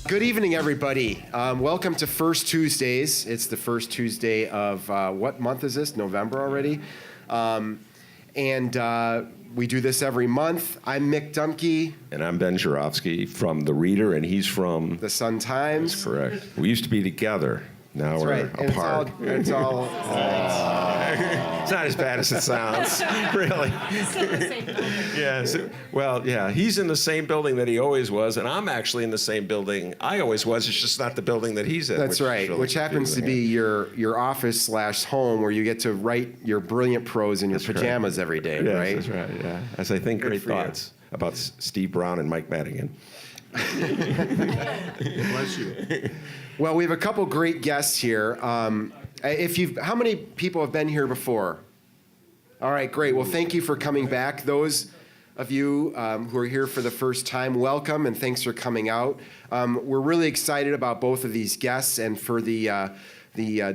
Good evening, everybody. Welcome to First Tuesdays. It's the first Tuesday of, what month is this? November already? We do this every month. I'm Mick Dumke. And I'm Ben Joravsky from The Reader, and he's from... The Sun-Times. That's correct. We used to be together. Now That's we're right. apart. It's all It's not as bad as it sounds, really. Still the same building. Yeah, he's in the same building that he always was, and I'm actually in the same building I always was. It's just not the building that he's in. That's right, really which happens to be your office/home where you get to write your brilliant prose in your pajamas every day, Yes, right? that's right, yeah. As I think great for you. thoughts about Steve Brown and Mike Madigan. Bless you. Well, we have a couple great guests here. How many people have been here before? All right, great. Well, thank you for coming back. Those of you who are here for the first time, welcome and thanks for coming out. We're really excited about both of these guests and for the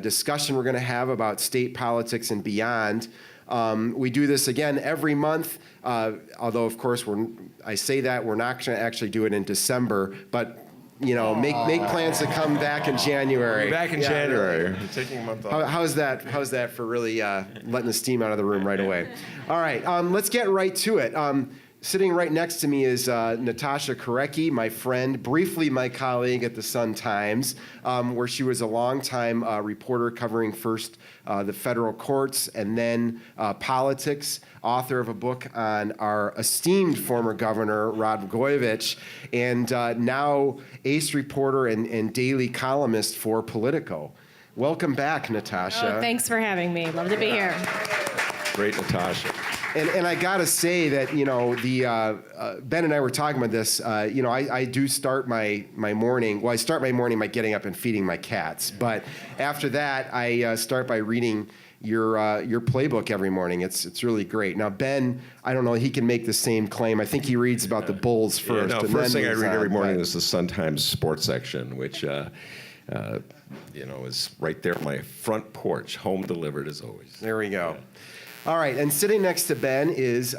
discussion we're going to have about state politics and beyond. We do this again every month, although of course I say that we're not going to actually do it in December, but make plans to come back in January. We're back in January. We're taking a month off. How's that for really letting the steam out of the room right away? All right, let's get right to it. Sitting right next to me is Natasha Korecki, my friend, briefly my colleague at the Sun-Times, where she was a longtime reporter covering first the federal courts and then politics, author of a book on our esteemed former governor, Rod Blagojevich, and now ace reporter and daily columnist for Politico. Welcome back, Natasha. Oh, thanks for having me. Love to be here. Great, Natasha. And I gotta say that Ben and I were talking about this. I do start my morning. Well, I start my morning by getting up and feeding my cats. But after that, I start by reading your playbook every morning. It's really great. Now Ben, I don't know, he can make the same claim. I think he reads about the Bulls first. Yeah, and first then thing I moves read on, every morning but- is the Sun-Times sports section, which is right there on my front porch, home delivered as always. There we go. All right, and sitting next to Ben is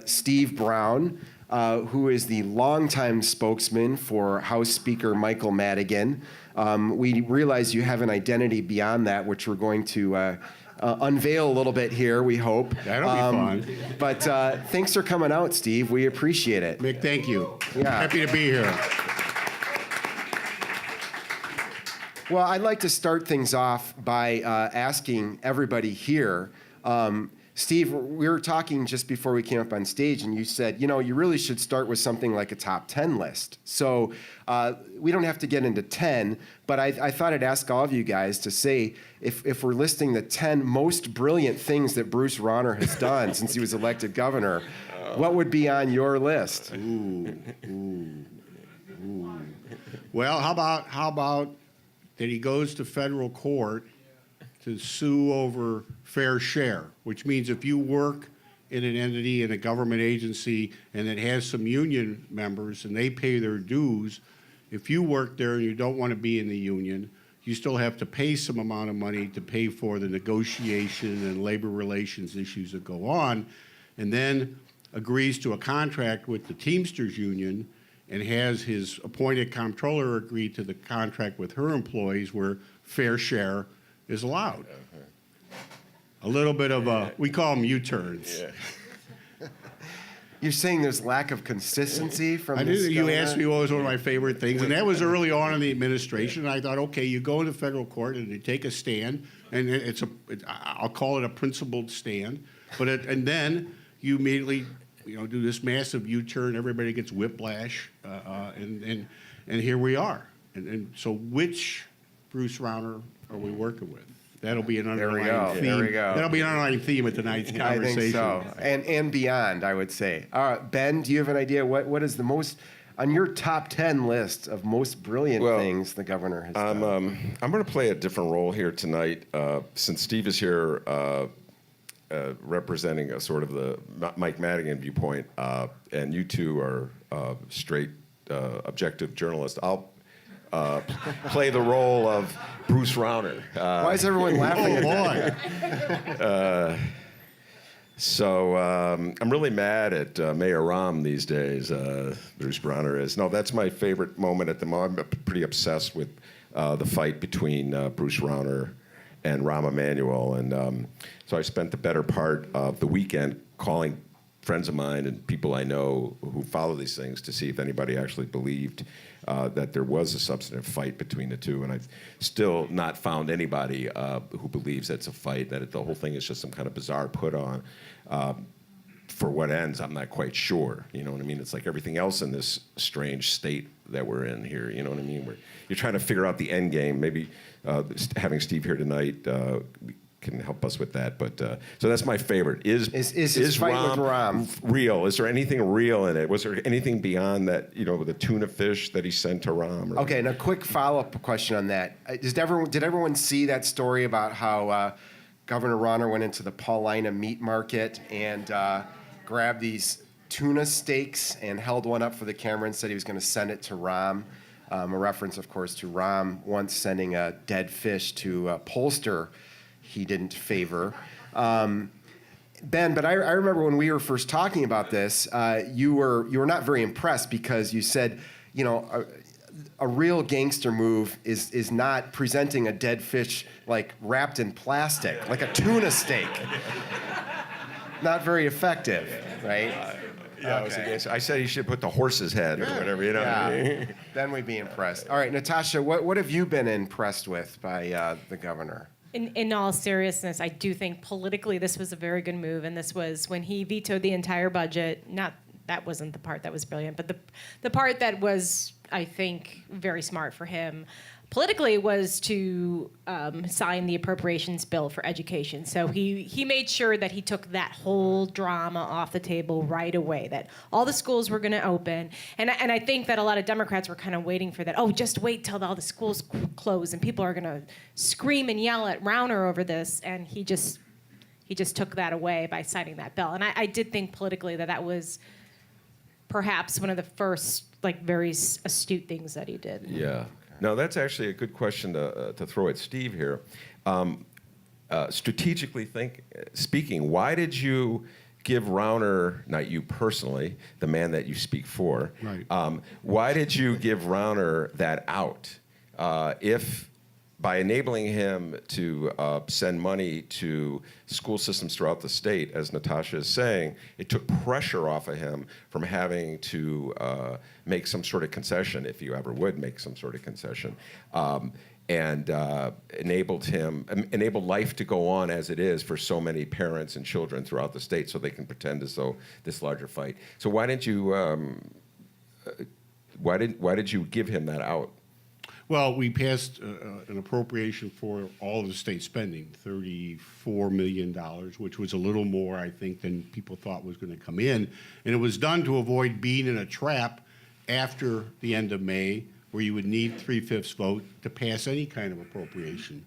Steve Brown, who is the longtime spokesman for House Speaker Michael Madigan. We realize you have an identity beyond that, which we're going to unveil a little bit here, we hope. That'll be fun. But thanks for coming out, Steve. We appreciate it. Mick, thank you. Yeah. Happy to be here. Well, I'd like to start things off by asking everybody here, Steve, we were talking just before we came up on stage, and you said, you really should start with something like a top 10 list. So we don't have to get into 10, but I thought I'd ask all of you guys to say, if we're listing the 10 most brilliant things that Bruce Rauner has done since he was elected governor, what would be on your list? Well, how about that he goes to federal court to sue over fair share, which means if you work in an entity, in a government agency, and it has some union members and they pay their dues, if you work there and you don't want to be in the union, you still have to pay some amount of money to pay for the negotiation and labor relations issues that go on, and then agrees to a contract with the Teamsters Union and has his appointed comptroller agree to the contract with her employees where fair share is allowed. A little bit of we call them U-turns. Yeah. You're saying there's lack of consistency from this You government? asked me what was one of my favorite things, and that was early on in the administration. And I thought, okay, you go into federal court and you take a stand, and I'll call it a principled stand, and then you immediately do this massive U-turn. Everybody gets whiplash, and here we are. And so, which Bruce Rauner are we working with? That'll be an underlying theme. There we go. That'll be an underlying theme at tonight's conversation. I think so, and beyond, I would say. Ben, do you have an idea what is the most on your top 10 list of most brilliant things the governor has done? I'm going to play a different role here tonight, since Steve is here representing a sort of the Mike Madigan viewpoint, and you two are straight, objective journalists. I'll play the role of Bruce Rauner. Why is everyone laughing at boy. So I'm really mad at Mayor Rahm these days. Bruce Browner is. No, that's my favorite moment at the moment. I'm pretty obsessed with the fight between Bruce Browner and Rahm Emanuel. And so I spent the better part of the weekend calling friends of mine and people I know who follow these things to see if anybody actually believed that there was a substantive fight between the two. And I've still not found anybody who believes it's a fight, that the whole thing is just some kind of bizarre put on. For what ends, I'm not quite sure. You know what I mean? It's like everything else in this strange state that we're in here. You know what I mean? You're trying to figure out the end game. Maybe having Steve here tonight can help us with that. But so that's my favorite. Is his fight with Rahm real? Is there anything real in it? Was there anything beyond that? You know, the tuna fish that he sent to Rahm? Okay, and a quick follow-up question on that. Did everyone see that story about how Governor Rauner went into the Paulina meat market and grabbed these tuna steaks and held one up for the camera and said he was going to send it to Rahm? A reference, of course, to Rahm once sending a dead fish to a pollster he didn't favor. Ben, but I remember when we were first talking about this, you were not very impressed because you said, you know, a real gangster move is not presenting a dead fish like wrapped in plastic, like a tuna steak. Not very effective, right? Yeah, okay. I said he should put the horse's head or whatever, you know. Yeah. Then we'd be impressed. All right, Natasha, what have you been impressed with by the governor? In all seriousness, I do think politically this was a very good move, and this was when he vetoed the entire budget. That wasn't the part that was brilliant, but the part that was, I think, very smart for him politically was to sign the appropriations bill for education. So he made sure that he took that whole drama off the table right away, that all the schools were going to open. And I think that a lot of Democrats were kind of waiting for that. Oh, just wait till all the schools close and people are going to scream and yell at Rauner over this. And he just took that away by signing that bill. And I did think politically that was perhaps one of the first, like, very astute things that he did. Yeah. No, that's actually a good question to throw at Steve here. Strategically speaking, why did you give Rauner, not you personally, the man that you speak for, right. Why did you give Rauner that out? If by enabling him to send money to school systems throughout the state, as Natasha is saying, it took pressure off of him from having to make some sort of concession, if you ever would make some sort of concession, and enabled life to go on as it is for so many parents and children throughout the state, so they can pretend as though this larger fight. So why didn't you? Why did you give him that out? Well, we passed an appropriation for all of the state spending, $34 million, which was a little more, I think, than people thought was going to come in. And it was done to avoid being in a trap after the end of May, where you would need 3/5 vote to pass any kind of appropriation.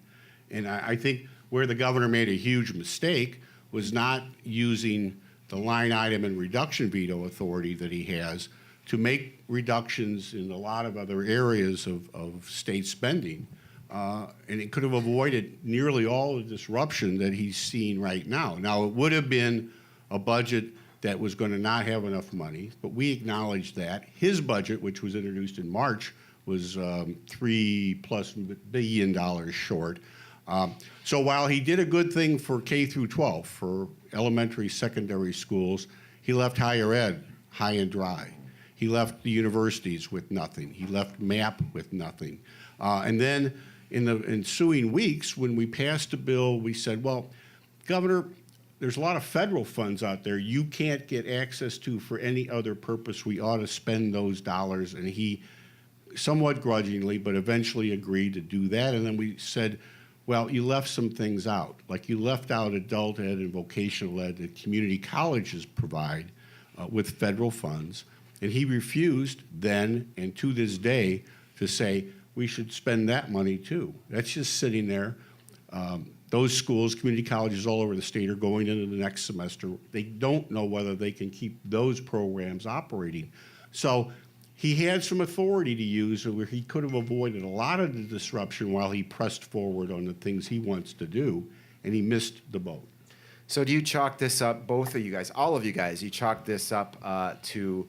And I think where the governor made a huge mistake was not using the line item and reduction veto authority that he has to make reductions in a lot of other areas of state spending. And it could have avoided nearly all the disruption that he's seeing right now. Now, it would have been a budget that was going to not have enough money, but we acknowledge that. His budget, which was introduced in March, was $3+ billion short. So while he did a good thing for K through 12, for elementary, secondary schools, he left higher ed high and dry. He left the universities with nothing. He left MAP with nothing. And then in the ensuing weeks, when we passed a bill, we said, well, Governor, there's a lot of federal funds out there you can't get access to for any other purpose. We ought to spend those dollars. And he, somewhat grudgingly, but eventually agreed to do that. And then we said, well, you left some things out. Like you left out adult ed and vocational ed that community colleges provide with federal funds. And he refused then and to this day to say we should spend that money too. That's just sitting there. Those schools, community colleges all over the state are going into the next semester. They don't know whether they can keep those programs operating. So he had some authority to use where he could have avoided a lot of the disruption while he pressed forward on the things he wants to do, and he missed the boat. So do you chalk this up, both of you guys, all of you guys, you chalk this up to,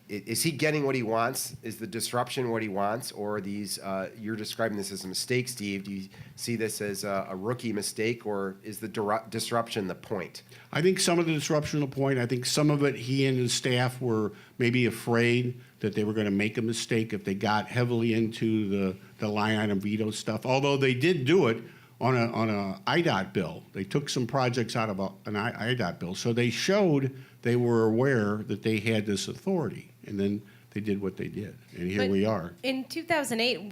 is he getting what he wants? Is the disruption what he wants? Or these, you're describing this as a mistake, Steve. Do you see this as a rookie mistake, or is the disruption the point? I think some of the disruption is the point. I think some of it, he and his staff were maybe afraid that they were going to make a mistake if they got heavily into the line item veto stuff, although they did do it on a IDOT bill. They took some projects out of an IDOT bill. So they showed they were aware that they had this authority. And then they did what they did. And here But we are. In 2008,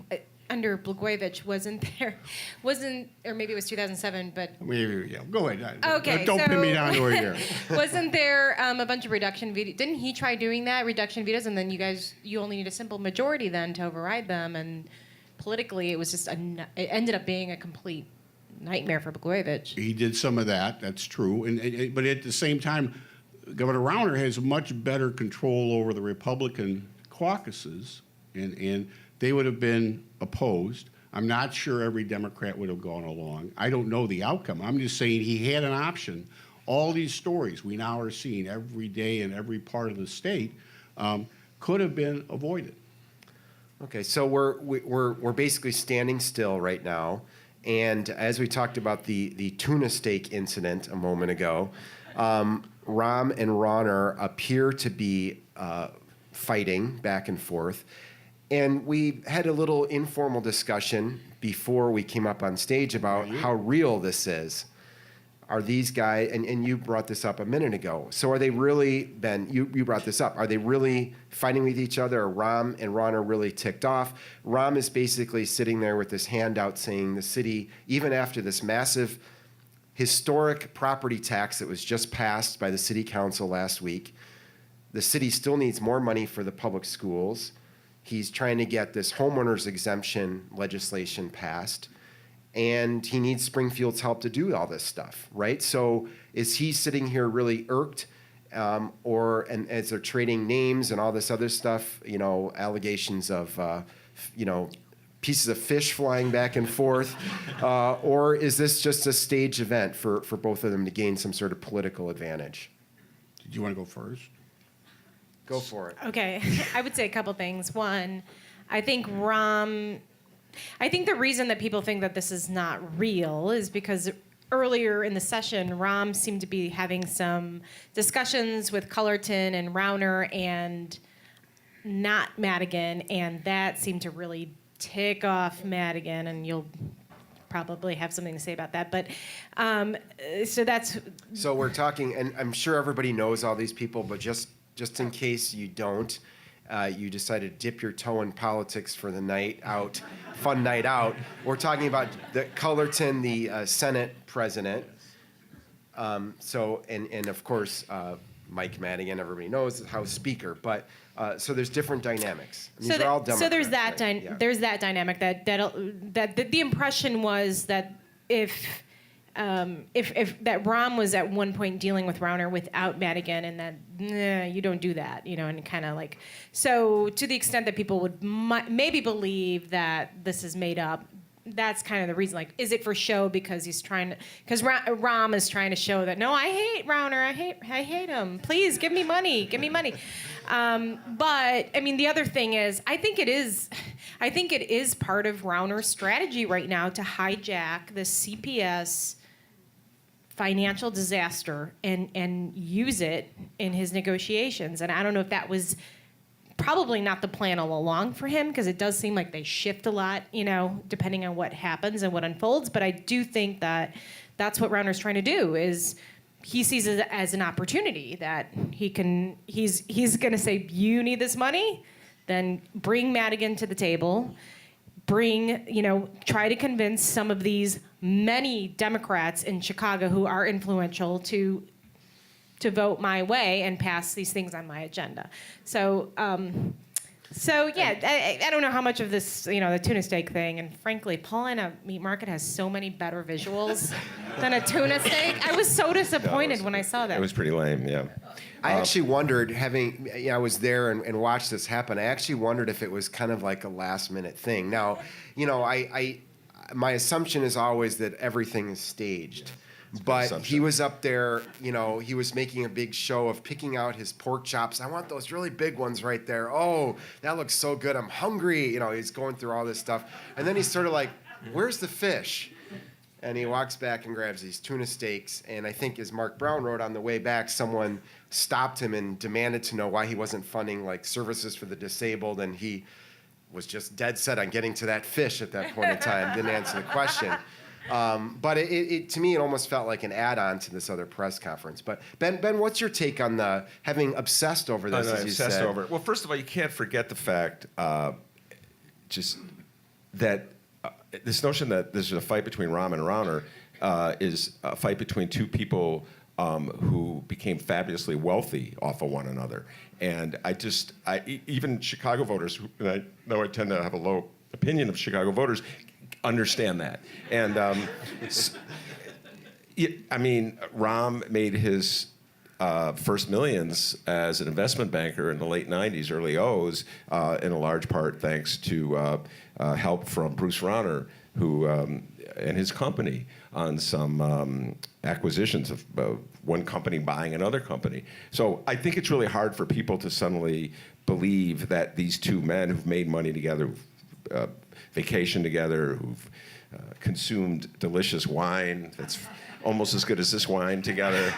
under Blagojevich, or maybe it was 2007, but Yeah, go ahead. okay, Don't pin me down to a year. wasn't there a bunch of reduction vetoes? Didn't he try doing that, reduction vetoes, and then you only need a simple majority then to override them, and politically it was just it ended up being a complete nightmare for Blagojevich. He did some of that. That's true. But at the same time, Governor Rauner has much better control over the Republican caucuses, and they would have been opposed. I'm not sure every Democrat would have gone along. I don't know the outcome. I'm just saying he had an option. All these stories we now are seeing every day in every part of the state could have been avoided. Okay, so we're basically standing still right now, and as we talked about the tuna steak incident a moment ago, Rahm and Rauner appear to be fighting back and forth, and we had a little informal discussion before we came up on stage about how real this is. Are these guys, and you brought this up a minute ago, so are they really, Ben, you brought this up, are they really fighting with each other? Are Rahm and Ron are really ticked off? Rahm is basically sitting there with this handout saying the city, even after this massive historic property tax that was just passed by the city council last week, the city still needs more money for the public schools. He's trying to get this homeowners exemption legislation passed, and he needs Springfield's help to do all this stuff, right? So is he sitting here really irked, and as they're trading names and all this other stuff, allegations of, pieces of fish flying back and forth, or is this just a stage event for both of them to gain some sort of political advantage? Did you want to go first? Go for it. Okay, I would say a couple things. One, I think the reason that people think that this is not real is because earlier in the session, Rahm seemed to be having some discussions with Cullerton and Rauner and not Madigan, and that seemed to really tick off Madigan, and you'll probably have something to say about that. But So we're talking, and I'm sure everybody knows all these people, but just in case you don't, you decided to dip your toe in politics for the night out, fun night out. We're talking about the Cullerton, the Senate president. And of course, Mike Madigan, everybody knows, the House Speaker. But so there's different dynamics. These are all Democrats, so there's that right? Yeah. there's that dynamic that the impression was that if that Rahm was at one point dealing with Rauner without Madigan, and that you don't do that, and kind of like, so to the extent that people would maybe believe that this is made up, that's kind of the reason. Like, is it for show because Rahm is trying to show that, no, I hate Rauner, I hate him. Please give me money. But I mean, the other thing is, I think it is part of Rauner's strategy right now to hijack the CPS financial disaster and use it in his negotiations. And I don't know if that was probably not the plan all along for him, because it does seem like they shift a lot, depending on what happens and what unfolds. But I do think that that's what Rauner's trying to do, is he sees it as an opportunity that he's going to say, you need this money, then bring Madigan to the table, try to convince some of these many Democrats in Chicago who are influential to vote my way and pass these things on my agenda. So yeah, I don't know how much of this, the tuna steak thing, and frankly, Paulina Meat Market has so many better visuals than a tuna steak. I was so disappointed when I saw that. It was pretty lame, yeah. I actually wondered, I was there and watched this happen. I actually wondered if it was kind of like a last-minute thing. Now, my assumption is always that everything is staged. But assumption. he was up there, he was making a big show of picking out his pork chops. I want those really big ones right there. Oh, that looks so good. I'm hungry. He's going through all this stuff. And then he's sort of like, where's the fish? And he walks back and grabs these tuna steaks. And I think, as Mark Brown wrote, on the way back, someone stopped him and demanded to know why he wasn't funding like services for the disabled. And he was just dead set on getting to that fish at that point in time. Didn't answer the question. But it to me, it almost felt like an add-on to this other press conference. But Ben, what's your take on the having obsessed over this? As you Obsessed said? over it. Well, first of all, you can't forget the fact, just that this notion that there's a fight between Rahm and Rauner is a fight between two people who became fabulously wealthy off of one another. And even Chicago voters, and I know I tend to have a low opinion of Chicago voters, understand that. And Rahm made his first millions as an investment banker in the late 90s, early O's, in a large part thanks to help from Bruce Rauner, who and his company on some acquisitions of one company buying another company. So I think it's really hard for people to suddenly believe that these two men who've made money together, who've vacationed together, who've consumed delicious wine that's almost as good as this wine together,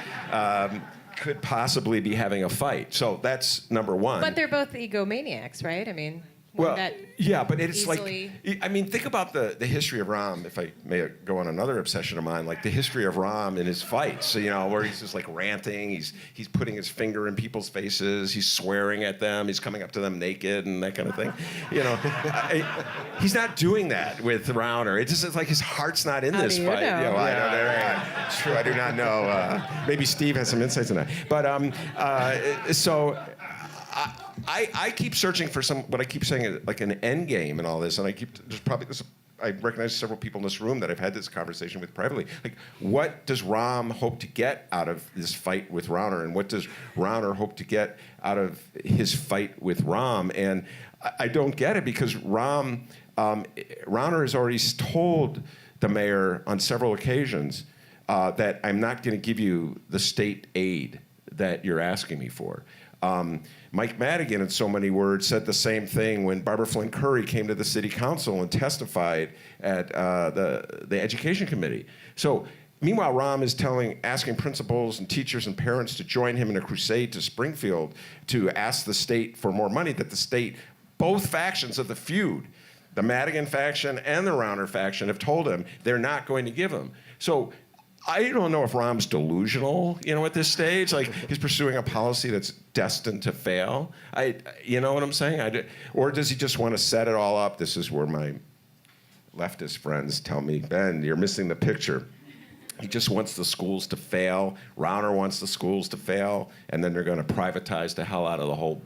could possibly be having a fight. So that's number one. But they're both egomaniacs, right? I mean, Well, that yeah, but it's easily... like, think about the history of Rahm, if I may go on another obsession of mine, like the history of Rahm in his fights, where he's just like ranting, he's putting his finger in people's faces, he's swearing at them, he's coming up to them naked and that kind of thing. He's not doing that with Rauner. It's like his heart's not in How this do you fight. know? I don't know. It's true, I do not know. Maybe Steve has some insights on that. But, I keep searching for what I keep saying is like an end game in all this, and I recognize several people in this room that I've had this conversation with privately. Like, what does Rahm hope to get out of this fight with Rauner, and what does Rauner hope to get out of his fight with Rahm? And I don't get it, because Rauner has already told the mayor on several occasions that I'm not going to give you the state aid that you're asking me for. Mike Madigan, in so many words, said the same thing when Barbara Flynn Curry came to the city council and testified at the education committee. So meanwhile, Rahm is asking principals and teachers and parents to join him in a crusade to Springfield to ask the state for more money that the state, both factions of the feud, the Madigan faction and the Rauner faction, have told him they're not going to give him. So I don't know if Rahm's delusional, at this stage. Like, he's pursuing a policy that's destined to fail. You know what I'm saying? Or does he just want to set it all up? This is where my leftist friends tell me, Ben, you're missing the picture. He just wants the schools to fail. Rauner wants the schools to fail, and then they're going to privatize the hell out of the whole.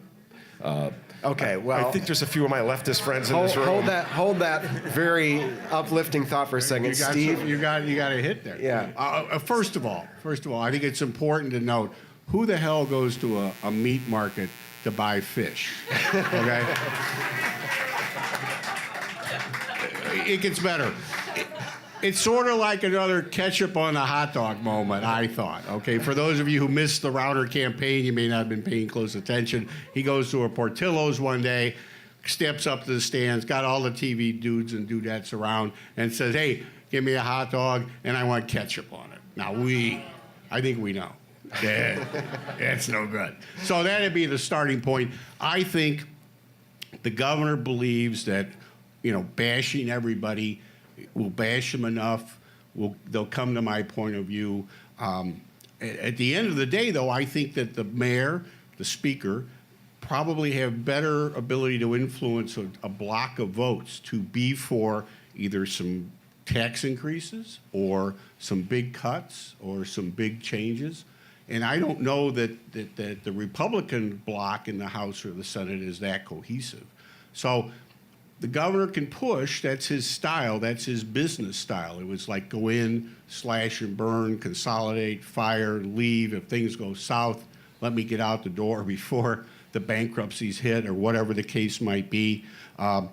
Okay, well, I think there's a few of my leftist friends in this room. Hold that very uplifting thought for a second, Steve. You got a hit there. Yeah. First of all, I think it's important to note who the hell goes to a meat market to buy fish. Okay. It gets better. It's sort of like another ketchup on a hot dog moment, I thought. Okay, for those of you who missed the Rauner campaign, you may not have been paying close attention. He goes to a Portillo's one day, steps up to the stands, got all the TV dudes and dudettes around, and says, "Hey, give me a hot dog, and I want ketchup on it." Now I think we know. That's no good. So that'd be the starting point. I think the governor believes that, bashing everybody. We'll bash them enough. They'll come to my point of view. At the end of the day, though, I think that the mayor, the speaker, probably have better ability to influence a block of votes to be for either some tax increases or some big cuts or some big changes. And I don't know that the Republican bloc in the House or the Senate is that cohesive. So the governor can push. That's his style. That's his business style. It was like go in, slash and burn, consolidate, fire, leave. If things go south, let me get out the door before the bankruptcies hit or whatever the case might be. And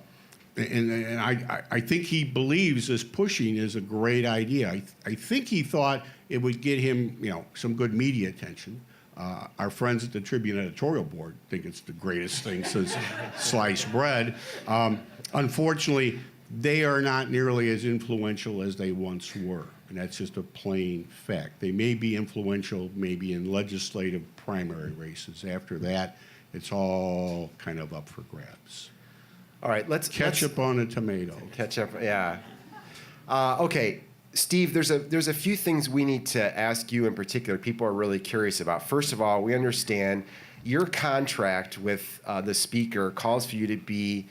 I think he believes this pushing is a great idea. I think he thought it would get him, some good media attention. Our friends at the Tribune editorial board think it's the greatest thing since sliced bread. Unfortunately, they are not nearly as influential as they once were, and that's just a plain fact. They may be influential maybe in legislative primary races. After that, it's all kind of up for grabs. All right, let's Ketchup on a tomato. Ketchup, yeah. Okay, Steve, there's a few things we need to ask you in particular. People are really curious about. First of all, we understand your contract with the speaker calls for you to be.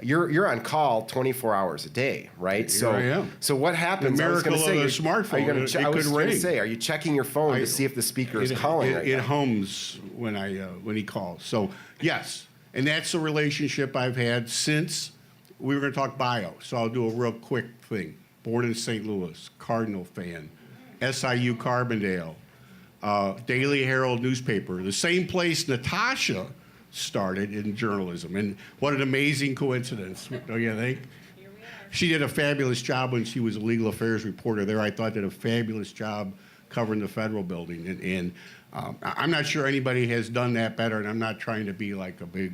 You're on call 24 hours a day, right? Here I am. So what happens? The miracle of a I smartphone. was It could going to ring. say, are you checking your phone to see if the speaker is calling right It now? hums when he calls. So yes, and that's the relationship I've had since we were going to talk bio. So I'll do a real quick thing. Born in St. Louis, Cardinal fan, SIU Carbondale, Daily Herald newspaper, the same place Natasha started in journalism. And what an amazing coincidence, don't you think? She did a fabulous job when she was a legal affairs reporter there. I thought did a fabulous job covering the federal building. And I'm not sure anybody has done that better, and I'm not trying to be like a big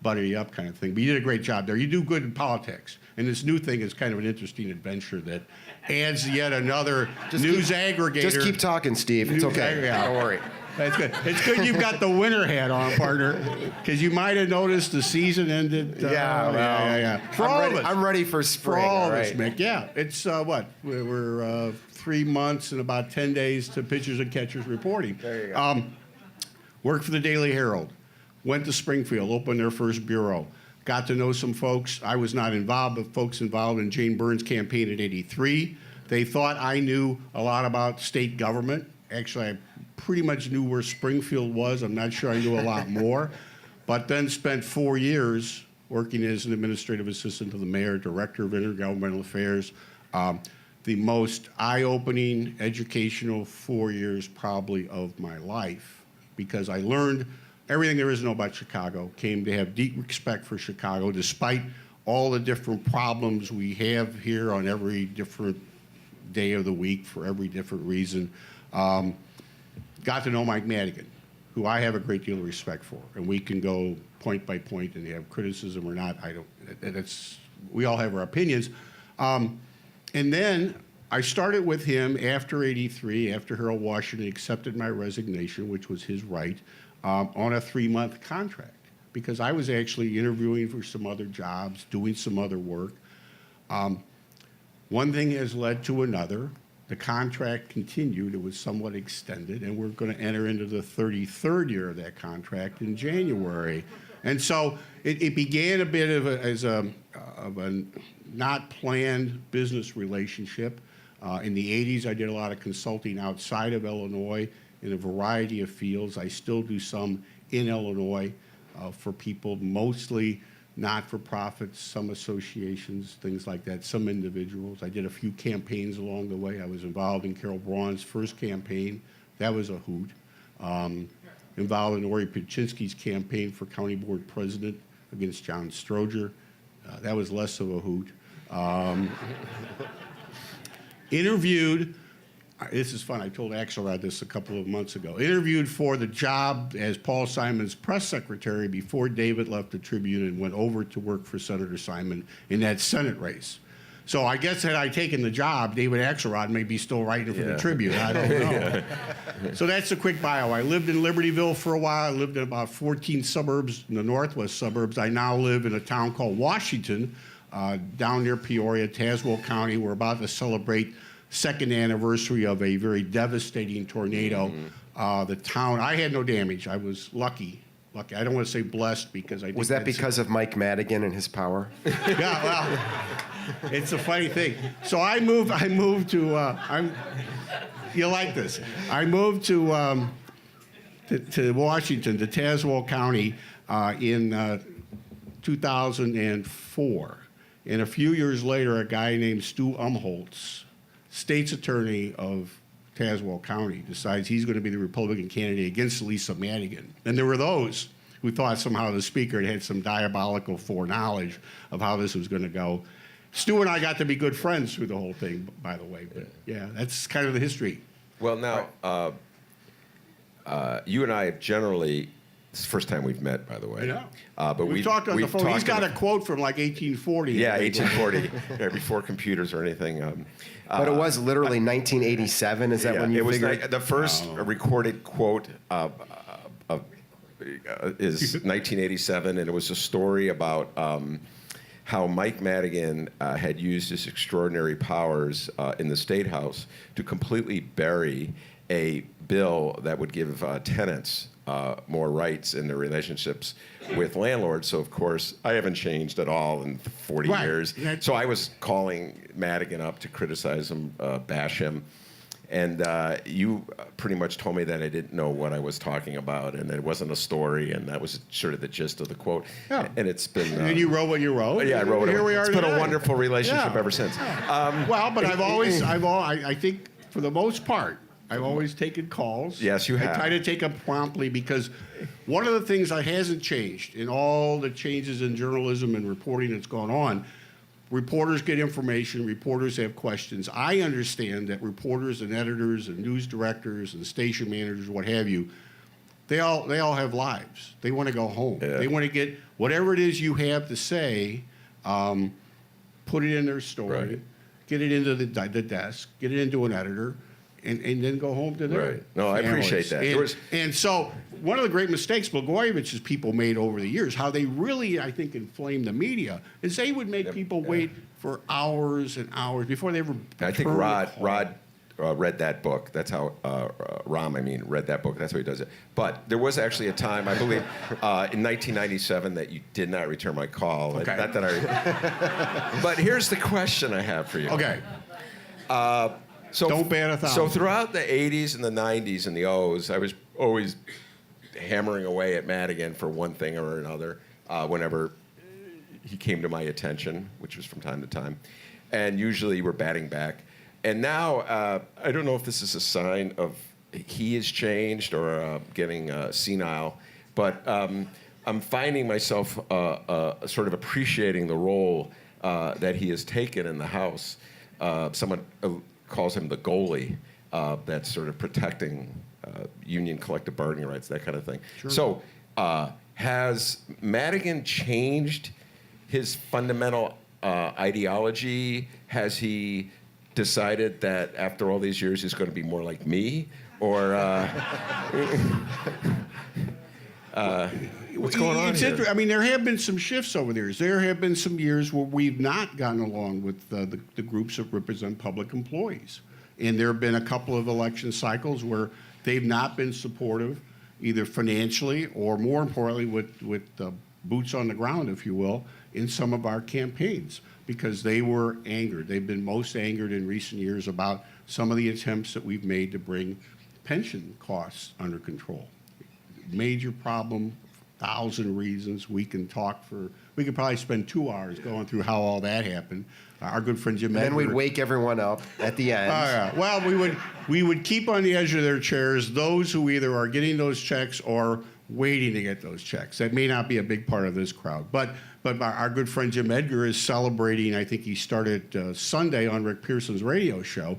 butter you up kind of thing, but you did a great job there. You do good in politics. And this new thing is kind of an interesting adventure that adds yet another news aggregator. Just keep talking, Steve. It's okay. Yeah. Don't worry. That's good. It's good you've got the winter hat on, partner, because you might have noticed the season ended. Yeah. For all of us. I'm ready for For spring. all of right. us, Mick. Yeah. It's what? We're 3 months and about 10 days to pitchers and catchers reporting. There you go. Worked for the Daily Herald. Went to Springfield, opened their first bureau. Got to know some folks. I was not involved, but folks involved in Jane Byrne's campaign in '83. They thought I knew a lot about state government. Actually, I pretty much knew where Springfield was. I'm not sure I knew a lot more. But then spent 4 years working as an administrative assistant to the mayor, director of intergovernmental affairs. The most eye-opening educational 4 years probably of my life, because I learned everything there is to know about Chicago, came to have deep respect for Chicago, despite all the different problems we have here on every different day of the week for every different reason. Got to know Mike Madigan, who I have a great deal of respect for, and we can go point by point and have criticism or not. We all have our opinions. And then I started with him after '83, after Harold Washington accepted my resignation, which was his right, on a 3-month contract, because I was actually interviewing for some other jobs, doing some other work. One thing has led to another. The contract continued. It was somewhat extended, and we're going to enter into the 33rd year of that contract in January. And so it began a bit as a not planned business relationship. In the 80s, I did a lot of consulting outside of Illinois in a variety of fields. I still do some in Illinois for people, mostly not-for-profits, some associations, things like that, some individuals. I did a few campaigns along the way. I was involved in Carol Braun's first campaign. That was a hoot. Involved in Ori Pichinski's campaign for county board president against John Stroger. That was less of a hoot. Interviewed, this is fun, I told Axelrod this a couple of months ago, interviewed for the job as Paul Simon's press secretary before David left the Tribune and went over to work for Senator Simon in that Senate race. So I guess had I taken the job, David Axelrod may be still writing for the Tribune. I don't know. So that's a quick bio. I lived in Libertyville for a while. I lived in about 14 suburbs in the northwest suburbs. I now live in a town called Washington, down near Peoria, Tazewell County. We're about to celebrate second anniversary of a very devastating tornado. The town, I had no damage. I was lucky. I don't want to say blessed because I think Was that because of Mike Madigan and his power? Yeah, well, it's a funny thing. So I moved to, you like this. I moved to Washington, to Tazewell County in 2004. And a few years later, a guy named Stu Umholtz, state's attorney of Tazewell County, decides he's going to be the Republican candidate against Lisa Madigan. And there were those who thought somehow the speaker had some diabolical foreknowledge of how this was going to go. Stu and I got to be good friends through the whole thing, by the way. But yeah, that's kind of the history. Well, now, you and I have generally, it's the first time we've met, by the way. I know. But we've talked on the phone. He's got a quote from like 1840. Yeah, 1840, before computers or anything. But it was literally 1987. Is that when you it was figured? the first recorded quote is 1987, and it was a story about how Mike Madigan had used his extraordinary powers in the State House to completely bury a bill that would give tenants more rights in their relationships with landlords. So, of course, I haven't changed at all in 40 Right. years. So I was calling Madigan up to criticize him, bash him. And you pretty much told me that I didn't know what I was talking about, and it wasn't a story, and that was sort of the gist of the quote. Yeah. And it's been... And you wrote what you wrote. Yeah, I wrote it. Here we are It's been today. a wonderful relationship Yeah. ever since. Well, but I think for the most part, I've always taken calls. Yes, you have. I try to take them promptly because one of the things that hasn't changed in all the changes in journalism and reporting that's gone on, reporters get information, reporters have questions. I understand that reporters and editors and news directors and station managers, what have you, they all have lives. They want to go home. Yeah. They want to get whatever it is you have to say, put it in their story, Right. get it into the desk, get it into an editor, and then go home to their Right. No, I appreciate families. that. And so one of the great mistakes Blagojevich's people made over the years, how they really, I think, inflamed the media, is they would make people wait for hours and hours before they ever I think returned Rod a call. read that book. That's how read that book. That's how he does it. But there was actually a time, I believe, in 1997 that you did not return my call. Okay. Not that I. But here's the question I have for you. Okay. So Don't ban 1,000. So throughout the 80s and the 90s and the O's, I was always hammering away at Madigan for one thing or another whenever he came to my attention, which was from time to time. And usually we're batting back. And now, I don't know if this is a sign of he has changed or getting senile, but I'm finding myself sort of appreciating the role that he has taken in the House. Someone calls him the goalie that's sort of protecting union collective bargaining rights, that kind of thing. Sure. So has Madigan changed his fundamental ideology? Has he decided that after all these years he's going to be more like me? Or what's going on here? I mean, there have been some shifts over the years. There have been some years where we've not gotten along with the groups that represent public employees. And there have been a couple of election cycles where they've not been supportive, either financially or, more importantly, with boots on the ground, if you will, in some of our campaigns, because they were angered. They've been most angered in recent years about some of the attempts that we've made to bring pension costs under control. Major problem, 1,000 reasons. We could probably spend 2 hours going through how all that happened. Our good friend Jim And then we'd Edgar- wake everyone up at the end. Oh, yeah. Well, we would keep on the edge of their chairs those who either are getting those checks or waiting to get those checks. That may not be a big part of this crowd. But our good friend Jim Edgar is celebrating, I think he started Sunday on Rick Pearson's radio show,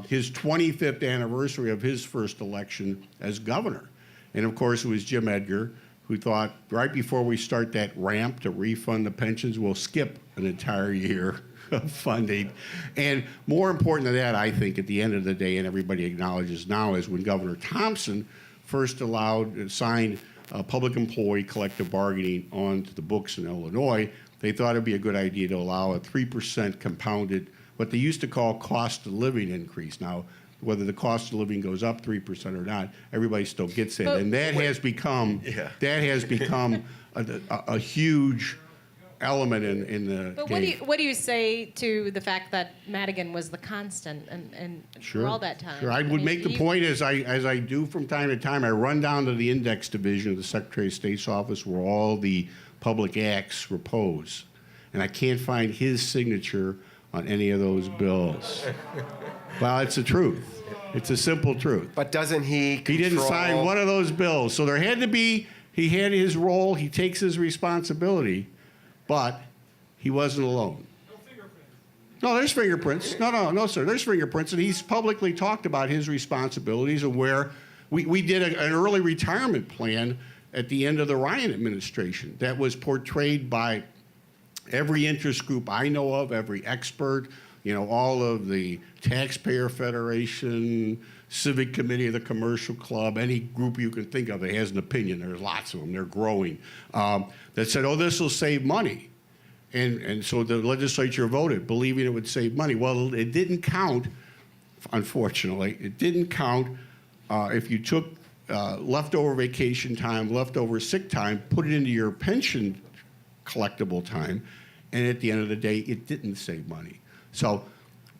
his 25th anniversary of his first election as governor. And, of course, it was Jim Edgar who thought, right before we start that ramp to refund the pensions, we'll skip an entire year of funding. And more important than that, I think, at the end of the day, and everybody acknowledges now, is when Governor Thompson first signed public employee collective bargaining onto the books in Illinois, they thought it'd be a good idea to allow a 3% compounded, what they used to call cost of living increase. Now, whether the cost of living goes up 3% or not, everybody still gets it. But- And that has become a huge element in the But game. what do you say to the fact that Madigan was the constant and for all that time? Sure, I would mean, make the point as I do from time to time. I run down to the index division of the Secretary of State's office where all the public acts repose, and I can't find his signature on any of those bills. Well, it's the truth. It's a simple truth. But doesn't he He didn't control- sign one of those bills, so there had to be. He had his role. He takes his responsibility, but he wasn't alone. No, there's fingerprints. No, sir. There's fingerprints, and he's publicly talked about his responsibilities and where we did an early retirement plan at the end of the Ryan administration that was portrayed by every interest group I know of, every expert, all of the Taxpayer Federation, Civic Committee of the Commercial Club, any group you can think of that has an opinion. There's lots of them. They're growing. That said, this will save money. And so the legislature voted, believing it would save money. Well, it didn't count, unfortunately. It didn't count if you took leftover vacation time, leftover sick time, put it into your pension collectible time, and at the end of the day, it didn't save money. So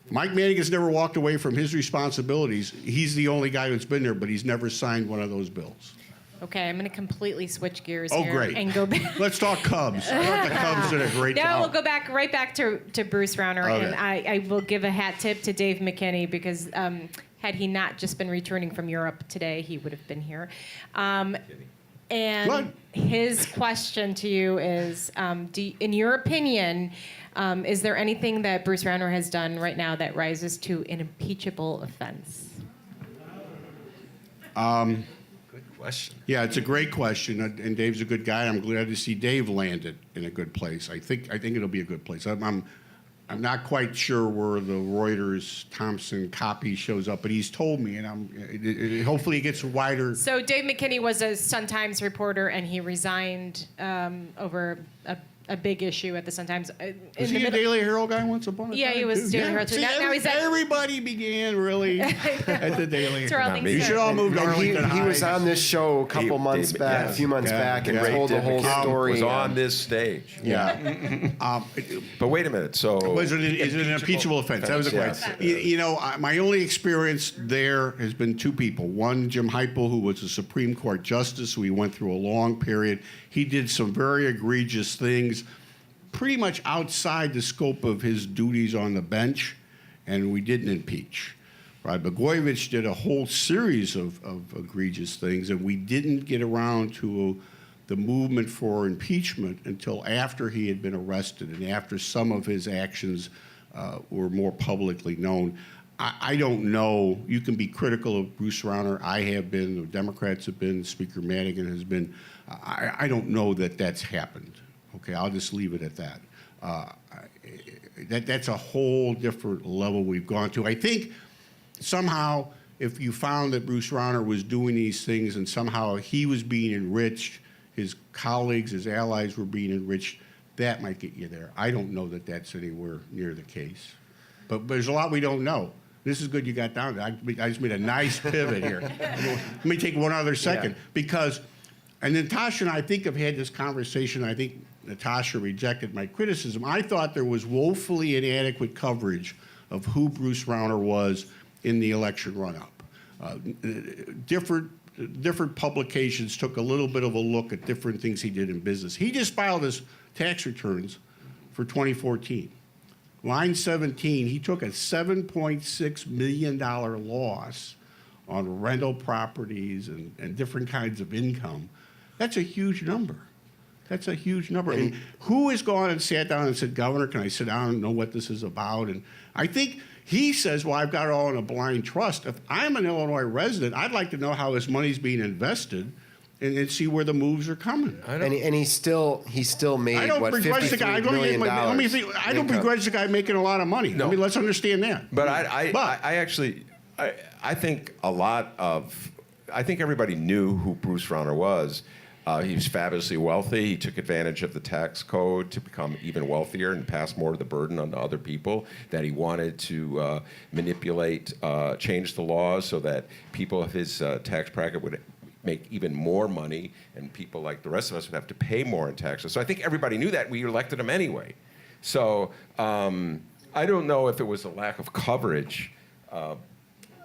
Mike Madigan's never walked away from his responsibilities. He's the only guy who's been there, but he's never signed one of those bills. Okay, I'm going to completely switch gears Oh, here great. and go back. Let's talk Cubs. I thought the Cubs did a great job. Now we'll go right back to Bruce Rauner, Okay. and I will give a hat tip to Dave McKinney because had he not just been returning from Europe today, he would have been here. And Good. his question to you is, in your opinion, is there anything that Bruce Rauner has done right now that rises to an impeachable offense? Question. Yeah, it's a great question, and Dave's a good guy. I'm glad to see Dave landed in a good place. I think it'll be a good place. I'm not quite sure where the Reuters Thompson copy shows up, but he's told me, and hopefully it gets wider. So Dave McKinney was a Sun-Times reporter, and he resigned over a big issue at the Sun-Times. Was he a Daily Herald guy once upon a time? Yeah, he was too? Daily Herald, too. See, Now he's at- everybody began really at the Daily That's where all Herald. things You should all move to And Arlington he was Heights. on this show a couple months Dave- back, yeah. a few months Yeah. back, and Yeah. told the Dave whole McKinney story. was on this stage. Yeah. But wait a minute. So Is it an impeachable offense? That was the Yes. question. My only experience there has been two people. One, Jim Heupel, who was a Supreme Court justice, who we went through a long period. He did some very egregious things, pretty much outside the scope of his duties on the bench, and we didn't impeach. Right? Blagojevich did a whole series of egregious things, and we didn't get around to the movement for impeachment until after he had been arrested and after some of his actions were more publicly known. I don't know. You can be critical of Bruce Rauner. I have been. The Democrats have been. Speaker Madigan has been. I don't know that that's happened. Okay, I'll just leave it at that. That's a whole different level we've gone to. I think somehow if you found that Bruce Rauner was doing these things and somehow he was being enriched, his colleagues, his allies were being enriched, that might get you there. I don't know that that's anywhere near the case. But there's a lot we don't know. This is good you got down to. I just made a nice pivot here. Let me take one other second. Because, and Natasha and I think have had this conversation. I think Natasha rejected my criticism. I thought there was woefully inadequate coverage of who Bruce Rauner was in the election run-up. Different publications took a little bit of a look at different things he did in business. He just filed his tax returns for 2014. Line 17, he took a $7.6 million loss on rental properties and different kinds of income. That's a huge number. That's a huge number. And who has gone and sat down and said, Governor, can I sit down and know what this is about? And I think he says, well, I've got it all in a blind trust. If I'm an Illinois resident, I'd like to know how his money's being invested and see where the moves are coming. And he still made I don't what, begrudge the guy. $53 million. Let me think. I don't income. begrudge the guy making a lot of money. No. I mean, let's understand that. But I think I think everybody knew who Bruce Rauner was. He was fabulously wealthy. He took advantage of the tax code to become even wealthier and pass more of the burden on to other people. That he wanted to manipulate, change the laws so that people of his tax bracket would make even more money, and people like the rest of us would have to pay more in taxes. So I think everybody knew that. We elected him anyway. So I don't know if it was a lack of coverage.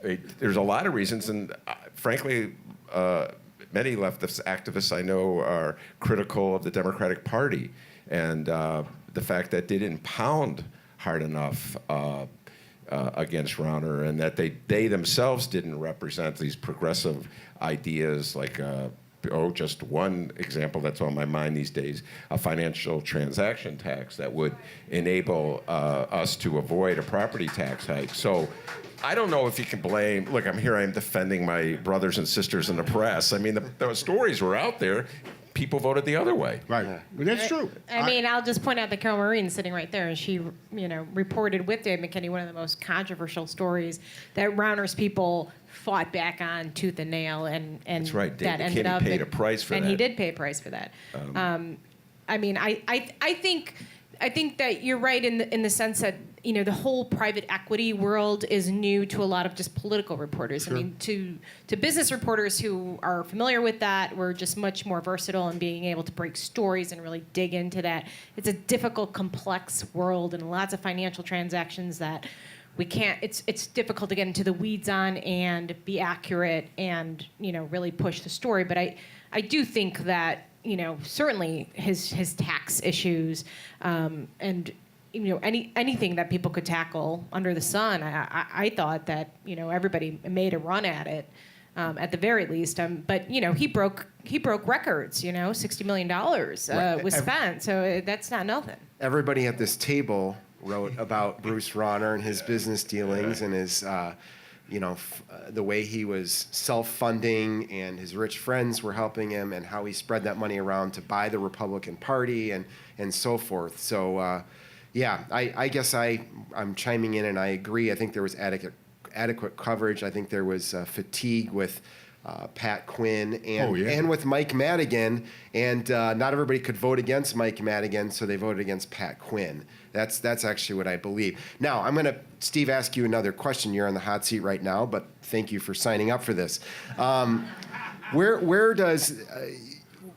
There's a lot of reasons, and frankly, many leftist activists I know are critical of the Democratic Party and the fact that they didn't pound hard enough against Rauner, and that they themselves didn't represent these progressive ideas like just one example that's on my mind these days, a financial transaction tax that would enable us to avoid a property tax hike. So I don't know if you can blame, look, I am defending my brothers and sisters in the press. I mean, the stories were out there. People voted the other way. Right. But that's true. I mean, I'll just point out that Carol Marine's sitting right there, and she, reported with Dave McKinney one of the most controversial stories that Rounders people fought back on tooth and nail, and That's right. Dave that ended McKinney up paid a price for and that. he did pay a price for that. I mean, I think that you're right in the sense that the whole private equity world is new to a lot of just political reporters. Sure. I mean, to business reporters who are familiar with that, we're just much more versatile in being able to break stories and really dig into that. It's a difficult, complex world, and lots of financial transactions that we can't. It's difficult to get into the weeds on and be accurate and really push the story. But I do think that certainly his tax issues and anything that people could tackle under the sun. I thought that everybody made a run at it at the very least. But he broke records. $60 million was spent, so that's not nothing. Everybody at this table wrote about Bruce Rauner and his business dealings and his, the way he was self-funding and his rich friends were helping him and how he spread that money around to buy the Republican Party and so forth. So, I guess I'm chiming in and I agree. I think there was adequate coverage. I think there was fatigue with Pat Quinn and with Mike Madigan, and not everybody could vote against Mike Madigan, so they voted against Pat Quinn. That's actually what I believe. Now, I'm going to, Steve, ask you another question. You're on the hot seat right now, but thank you for signing up for this. Where does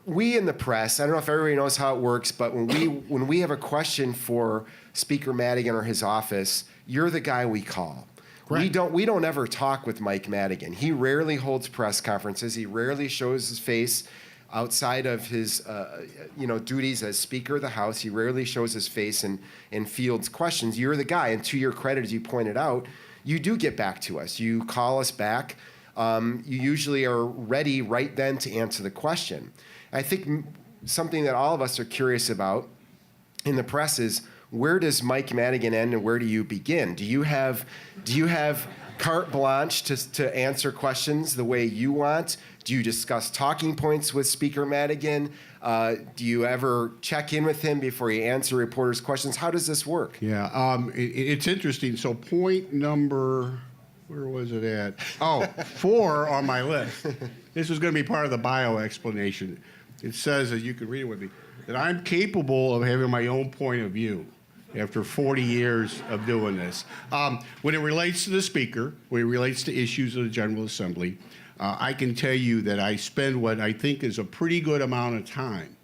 we in the press, I don't know if everybody knows how it works, but when we have a question for Speaker Madigan or his office, you're the guy we call. Correct. We don't ever talk with Mike Madigan. He rarely holds press conferences. He rarely shows his face outside of his duties as Speaker of the House. He rarely shows his face and fields questions. You're the guy, and to your credit, as you pointed out, you do get back to us. You call us back. You usually are ready right then to answer the question. I think something that all of us are curious about in the press is, where does Mike Madigan end and where do you begin? Do you have carte blanche to answer questions the way you want? Do you discuss talking points with Speaker Madigan? Do you ever check in with him before you answer reporters' questions? How does this work? Yeah, it's interesting. So point number, where was it at? Oh, 4 on my list. This is going to be part of the bio explanation. It says, as you can read it with me, that I'm capable of having my own point of view after 40 years of doing this. When it relates to the Speaker, when it relates to issues of the General Assembly, I can tell you that I spend what I think is a pretty good amount of time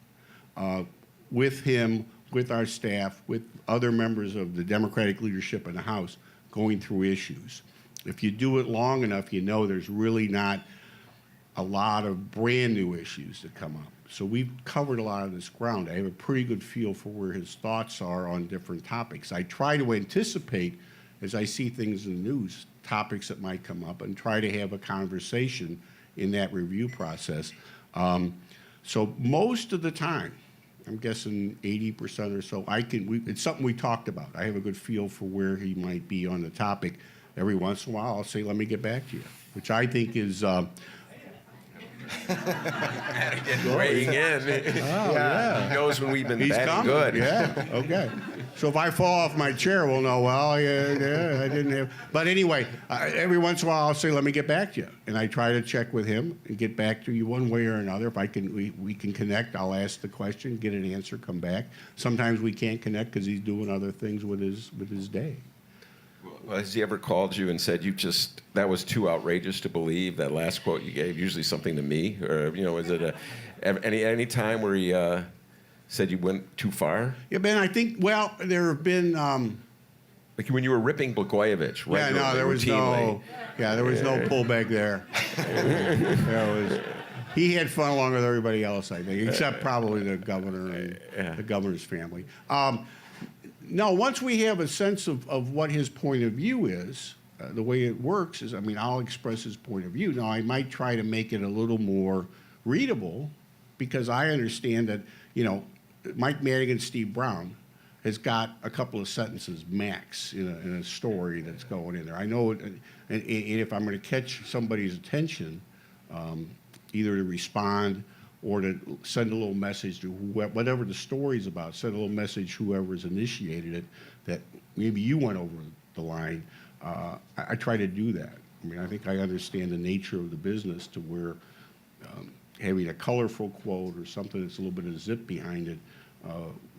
with him, with our staff, with other members of the Democratic leadership in the House, going through issues. If you do it long enough, there's really not a lot of brand new issues that come up. So we've covered a lot of this ground. I have a pretty good feel for where his thoughts are on different topics. I try to anticipate, as I see things in the news, topics that might come up, and try to have a conversation in that review process. So most of the time, I'm guessing 80% or so, it's something we talked about. I have a good feel for where he might be on the topic. Every once in a while, I'll say, let me get back to you, which I think is... weighing in. yeah. He knows when we've been He's batting coming. good. Yeah, okay. So if I fall off my chair, we'll know, I didn't have... But anyway, every once in a while, I'll say, let me get back to you. And I try to check with him and get back to you one way or another. If we can connect, I'll ask the question, get an answer, come back. Sometimes we can't connect because he's doing other things with his day. Well, has he ever called you and said that was too outrageous to believe, that last quote you gave, usually something to me? Or, is it any time where he said you went too far? Yeah, Ben, I think, there have been... like when you were ripping Blagojevich, right? Yeah, no, there was no pullback there. He had fun along with everybody else, I think, except probably the governor and the governor's family. No, once we have a sense of what his point of view is, the way it works is, I'll express his point of view. Now, I might try to make it a little more readable because I understand that, Mike Madigan, Steve Brown has got a couple of sentences max in a story that's going in there. I know, and if I'm going to catch somebody's attention, either to respond or to send a little message to whatever the story's about, send a little message whoever's initiated it, that maybe you went over the line. I try to do that. I mean, I think I understand the nature of the business to where having a colorful quote or something that's a little bit of zip behind it,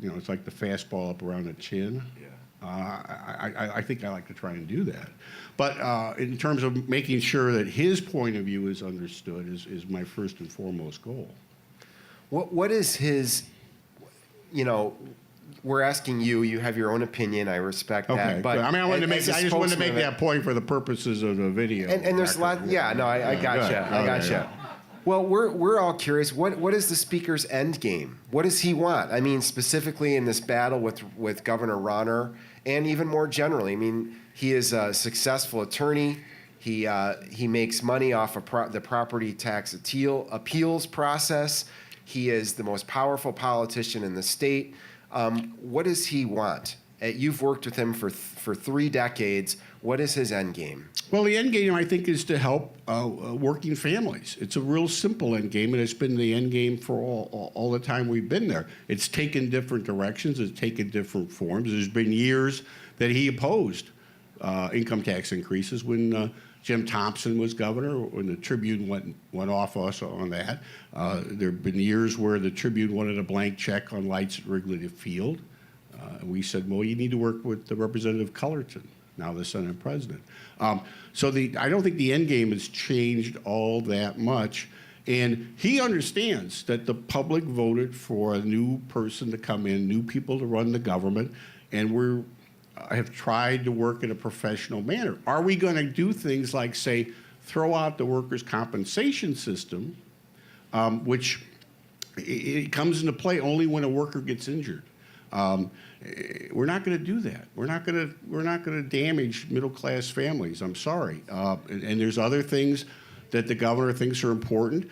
it's like the fastball up around the chin. Yeah. I think I like to try and do that. But in terms of making sure that his point of view is understood is my first and foremost goal. What is his, we're asking you, you have your own opinion, I respect that. Okay, But I mean, I just wanted to make spokesman that point for the purposes of the video. And there's a lot, I gotcha, I gotcha. Yeah. Well, we're all curious, what is the speaker's end game? What does he want? I mean, specifically in this battle with Governor Rauner, and even more generally. I mean, he is a successful attorney. He makes money off of the property tax appeals process. He is the most powerful politician in the state. What does he want? You've worked with him for 3 decades. What is his end game? Well, the end game, I think, is to help working families. It's a real simple end game, and it's been the end game for all the time we've been there. It's taken different directions. It's taken different forms. There's been years that he opposed income tax increases when Jim Thompson was governor, when the Tribune went off us on that. There have been years where the Tribune wanted a blank check on lights at Wrigley Field. And we said, well, you need to work with the Representative Cullerton, now the Senate President. I don't think the end game has changed all that much. And he understands that the public voted for a new person to come in, new people to run the government, and I have tried to work in a professional manner. Are we going to do things like, say, throw out the workers' compensation system, which it comes into play only when a worker gets injured? We're not going to do that. We're not going to damage middle-class families. I'm sorry. And there's other things that the governor thinks are important.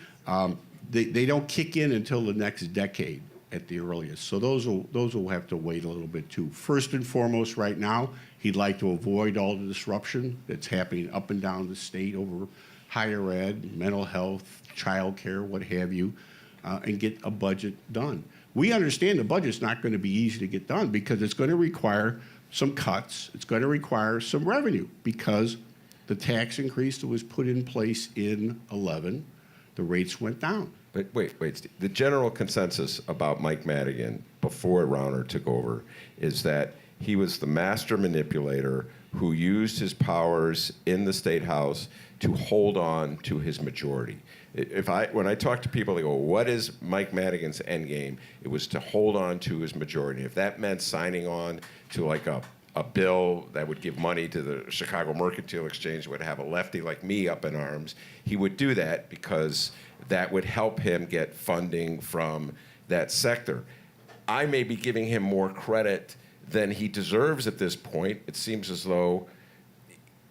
They don't kick in until the next decade at the earliest. So those will have to wait a little bit too. First and foremost, right now, he'd like to avoid all the disruption that's happening up and down the state over higher ed, mental health, child care, what have you, and get a budget done. We understand the budget's not going to be easy to get done because it's going to require some cuts. It's going to require some revenue because the tax increase that was put in place in 11, the rates went down. But wait, Steve. The general consensus about Mike Madigan before Rauner took over is that he was the master manipulator who used his powers in the State House to hold on to his majority. When I talk to people, they go, what is Mike Madigan's end game? It was to hold on to his majority. If that meant signing on to like a bill that would give money to the Chicago Mercantile Exchange, would have a lefty like me up in arms, he would do that because that would help him get funding from that sector. I may be giving him more credit than he deserves at this point. It seems as though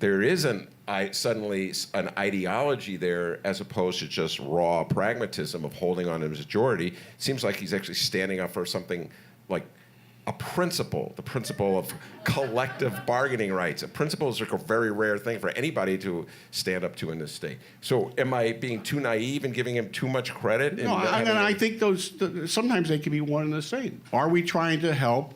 there isn't suddenly an ideology there as opposed to just raw pragmatism of holding on to his majority. It seems like he's actually standing up for something like a principle, the principle of collective bargaining rights. A principle is like a very rare thing for anybody to stand up to in this state. So am I being too naive and giving him too much credit? No, I think sometimes they can be one and the same. Are we trying to help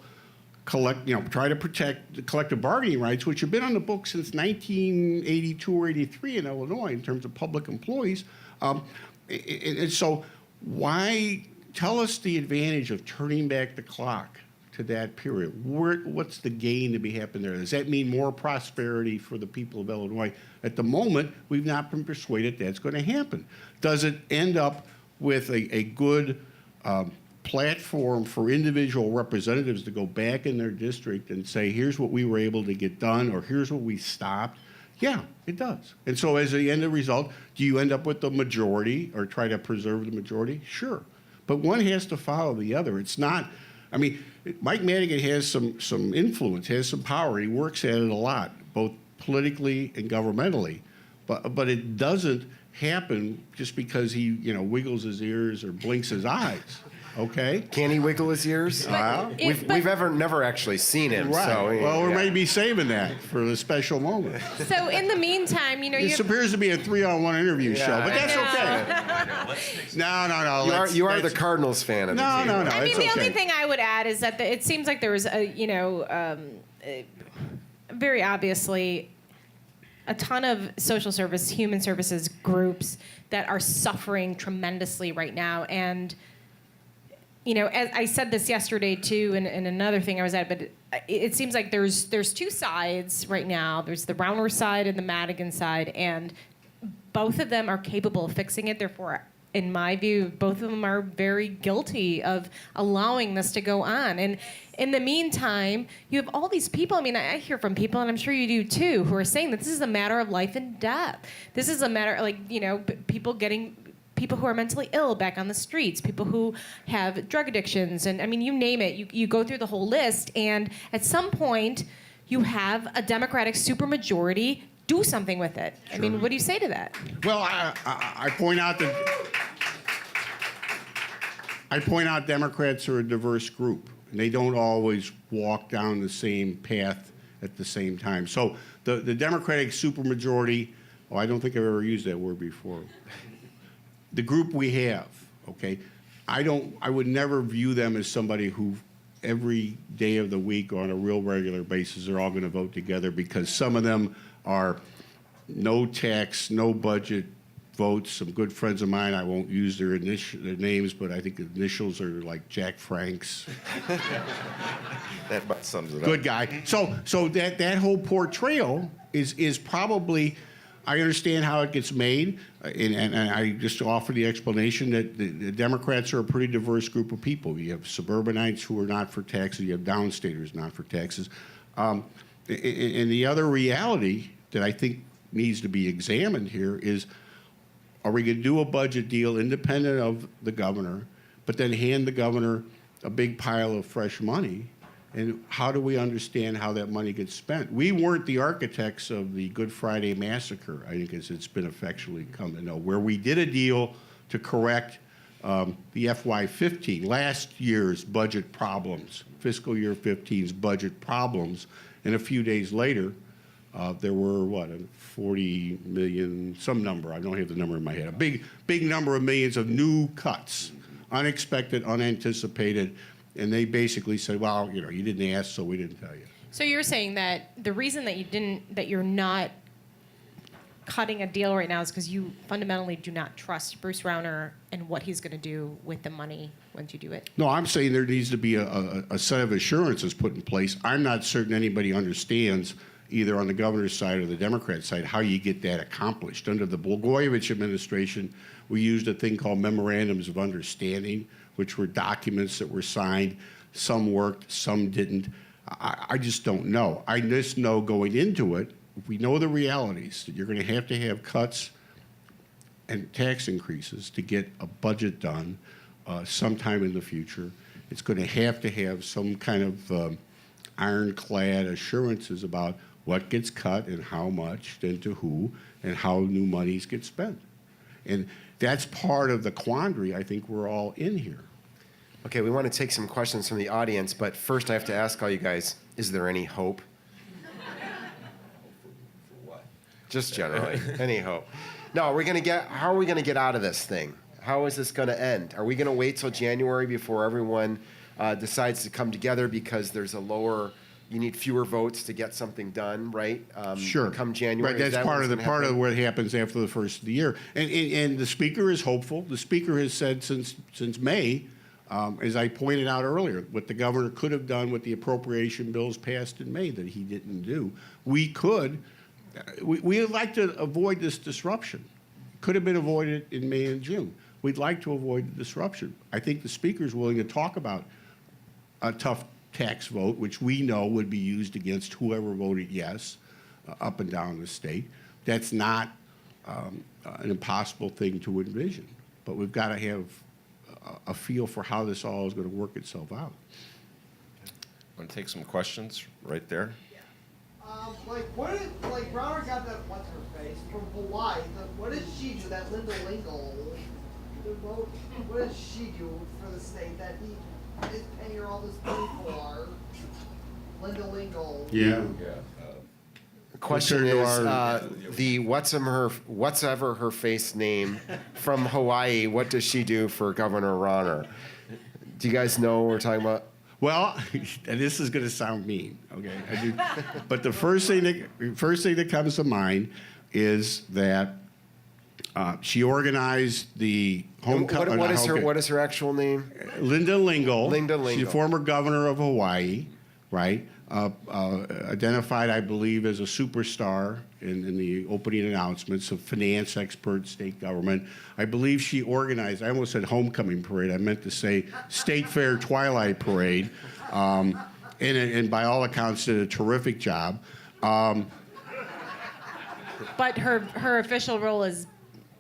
try to protect the collective bargaining rights, which have been on the books since 1982 or 83 in Illinois in terms of public employees? And so why tell us the advantage of turning back the clock to that period? What's the gain to be happening there? Does that mean more prosperity for the people of Illinois? At the moment, we've not been persuaded that's going to happen. Does it end up with a good platform for individual representatives to go back in their district and say, here's what we were able to get done, or here's what we stopped? Yeah, it does. And so as the end result, do you end up with the majority or try to preserve the majority? Sure. But one has to follow the other. It's not, Mike Madigan has some influence, has some power. He works at it a lot, both politically and governmentally. But it doesn't happen just because he, wiggles his ears or blinks his eyes. Okay? Can he wiggle his ears? We've never actually seen him. Right. So, well, we yeah. may be saving that for the special moment. So in the meantime, This appears to be a 3-on-1 interview show, but that's okay. No. You are the Cardinals fan of the team. No. I mean, it's the okay. only thing I would add is that it seems like there was very obviously a ton of social service, human services groups that are suffering tremendously right now. And, as I said this yesterday too, and another thing I was at, but it seems like there's two sides right now. There's the Rauner side and the Madigan side, and both of them are capable of fixing it. Therefore, in my view, both of them are very guilty of allowing this to go on. And in the meantime, you have all these people. I mean, I hear from people, and I'm sure you do too, who are saying that this is a matter of life and death. This is a matter, people who are mentally ill back on the streets, people who have drug addictions, and I mean, you name it. You go through the whole list, and at some point, you have a Democratic supermajority do something with it. Sure. I mean, what do you say to that? Well, I point out Democrats are a diverse group, and they don't always walk down the same path at the same time. So the Democratic supermajority, I don't think I've ever used that word before. The group we have, okay, I would never view them as somebody who every day of the week or on a real regular basis are all going to vote together, because some of them are no tax, no budget votes. Some good friends of mine, I won't use their names, but I think the initials are like Jack Frank's. That about sums it up. Good guy. So that whole portrayal is probably, I understand how it gets made, and I just offer the explanation that the Democrats are a pretty diverse group of people. You have suburbanites who are not for taxes. You have downstaters not for taxes. And the other reality that I think needs to be examined here is, are we going to do a budget deal independent of the governor, but then hand the governor a big pile of fresh money? And how do we understand how that money gets spent? We weren't the architects of the Good Friday Massacre, I think as it's been affectionately come to know, where we did a deal to correct the FY15, last year's budget problems, fiscal year 15's budget problems, and a few days later, there were, 40 million, some number, I don't have the number in my head, a big number of millions of new cuts, unexpected, unanticipated, and they basically said, well, you didn't ask, so we didn't tell you. So you're saying that the reason that you're not cutting a deal right now is because you fundamentally do not trust Bruce Rauner and what he's going to do with the money once you do it? No, I'm saying there needs to be a set of assurances put in place. I'm not certain anybody understands, either on the governor's side or the Democrat side, how you get that accomplished. Under the Blagojevich administration, we used a thing called memorandums of understanding, which were documents that were signed. Some worked, some didn't. I just don't know. I just know going into it, if we know the realities, that you're going to have cuts and tax increases to get a budget done sometime in the future. It's going to have some kind of ironclad assurances about what gets cut and how much, and to who, and how new monies get spent. And that's part of the quandary I think we're all in here. Okay, we want to take some questions from the audience, but first I have to ask all you guys, is there any hope? For what? Just generally, any hope. No, how are we going to get out of this thing? How is this going to end? Are we going to wait till January before everyone decides to come together because there's you need fewer votes to get something done, right? Sure. Come January. Right, that's part of what happens after the first of the year. And the Speaker is hopeful. The Speaker has said since May, as I pointed out earlier, what the governor could have done with the appropriation bills passed in May that he didn't do. We'd like to avoid this disruption. Could have been avoided in May and June. We'd like to avoid the disruption. I think the Speaker's willing to talk about a tough tax vote, which we know would be used against whoever voted yes up and down the state. That's not an impossible thing to envision, but we've got to have a feel for how this all is going to work itself out. Want to take some questions right there? Like, what did, like, Browner got that, what's her face, from Hawaii. What did she do, that Linda Lingle? What did she do for the state that he is paying her all this money for? Linda Lingle. Yeah. The question Compared is, to our- the what's-ever her face name from Hawaii, what does she do for Governor Rauner? Do you guys know what we're talking about? Well, and this is going to sound mean, okay? But the first thing that comes to mind is that she organized the homecoming. What is her actual name? Linda Lingle. Linda Lingle. She's the former governor of Hawaii, right? Identified, I believe, as a superstar in the opening announcements of finance expert, state government. I believe she organized, I almost said homecoming parade. I meant to say state fair twilight parade. And by all accounts, did a terrific job. But her official role is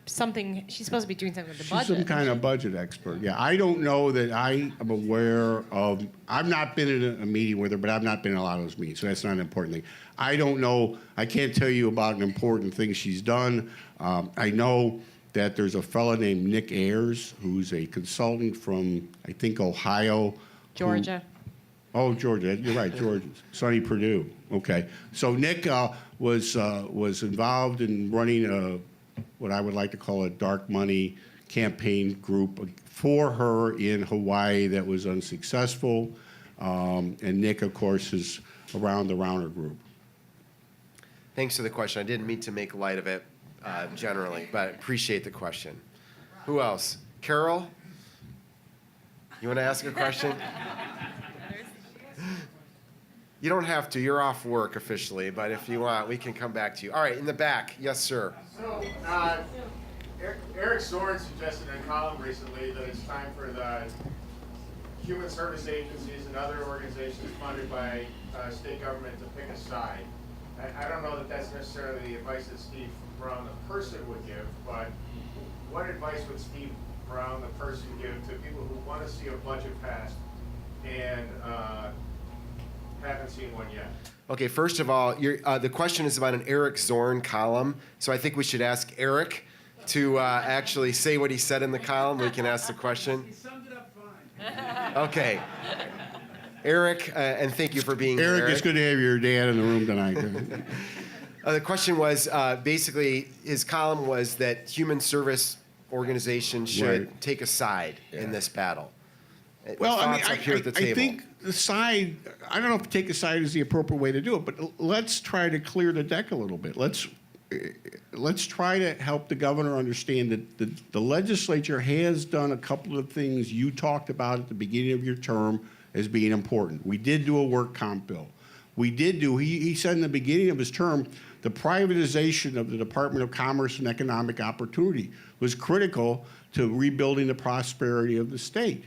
something, she's supposed to be doing something with the She's budget. some kind of budget expert. Yeah, I don't know that I am aware of. I've not been in a meeting with her, but I've not been in a lot of those meetings, so that's not an important thing. I don't know. I can't tell you about an important thing she's done. I know that there's a fellow named Nick Ayers who's a consultant from, I think, Ohio. Georgia. Oh, Georgia. You're right, Georgia. Sonny Perdue. Okay. So Nick was involved in running what I would like to call a dark money campaign group for her in Hawaii that was unsuccessful. And Nick, of course, is around the Rauner group. Thanks for the question. I didn't mean to make light of it generally, but I appreciate the question. Who else? Carol? You want to ask a question? You don't have to. You're off work officially, but if you want, we can come back to you. All right, in the back. Yes, sir. So, Eric Zorn suggested in a column recently that it's time for the human service agencies and other organizations funded by state government to pick a side. I don't know that that's necessarily the advice that Steve Brown, the person, would give, but what advice would Steve Brown, the person, give to people who want to see a budget passed and haven't seen one yet? Okay, first of all, the question is about an Eric Zorn column, so I think we should ask Eric to actually say what he said in the column. We can ask the question. He summed it up fine. Okay. Eric, and thank you for being here. Eric, it's good to have your dad in the room tonight. The question was, basically, his column was that human service organizations should Right. take a side in this battle. Well, I mean, Thoughts up here at the I table. think the side, I don't know if take a side is the appropriate way to do it, but let's try to clear the deck a little bit. Let's try to help the governor understand that the legislature has done a couple of things you talked about at the beginning of your term as being important. We did do a work comp bill. We did do, he said in the beginning of his term, the privatization of the Department of Commerce and Economic Opportunity was critical to rebuilding the prosperity of the state.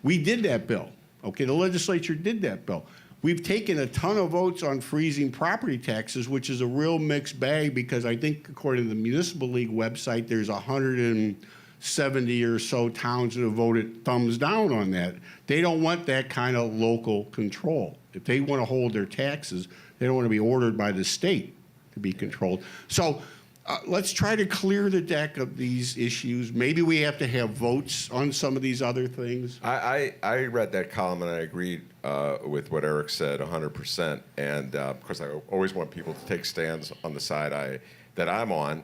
We did that bill. Okay, the legislature did that bill. We've taken a ton of votes on freezing property taxes, which is a real mixed bag because I think according to the Municipal League website, there's 170 or so towns that have voted thumbs down on that. They don't want that kind of local control. If they want to hold their taxes, they don't want to be ordered by the state to be controlled. So let's try to clear the deck of these issues. Maybe we have to have votes on some of these other things. I read that column and I agreed with what Eric said 100%. And of course, I always want people to take stands on the side that I'm on.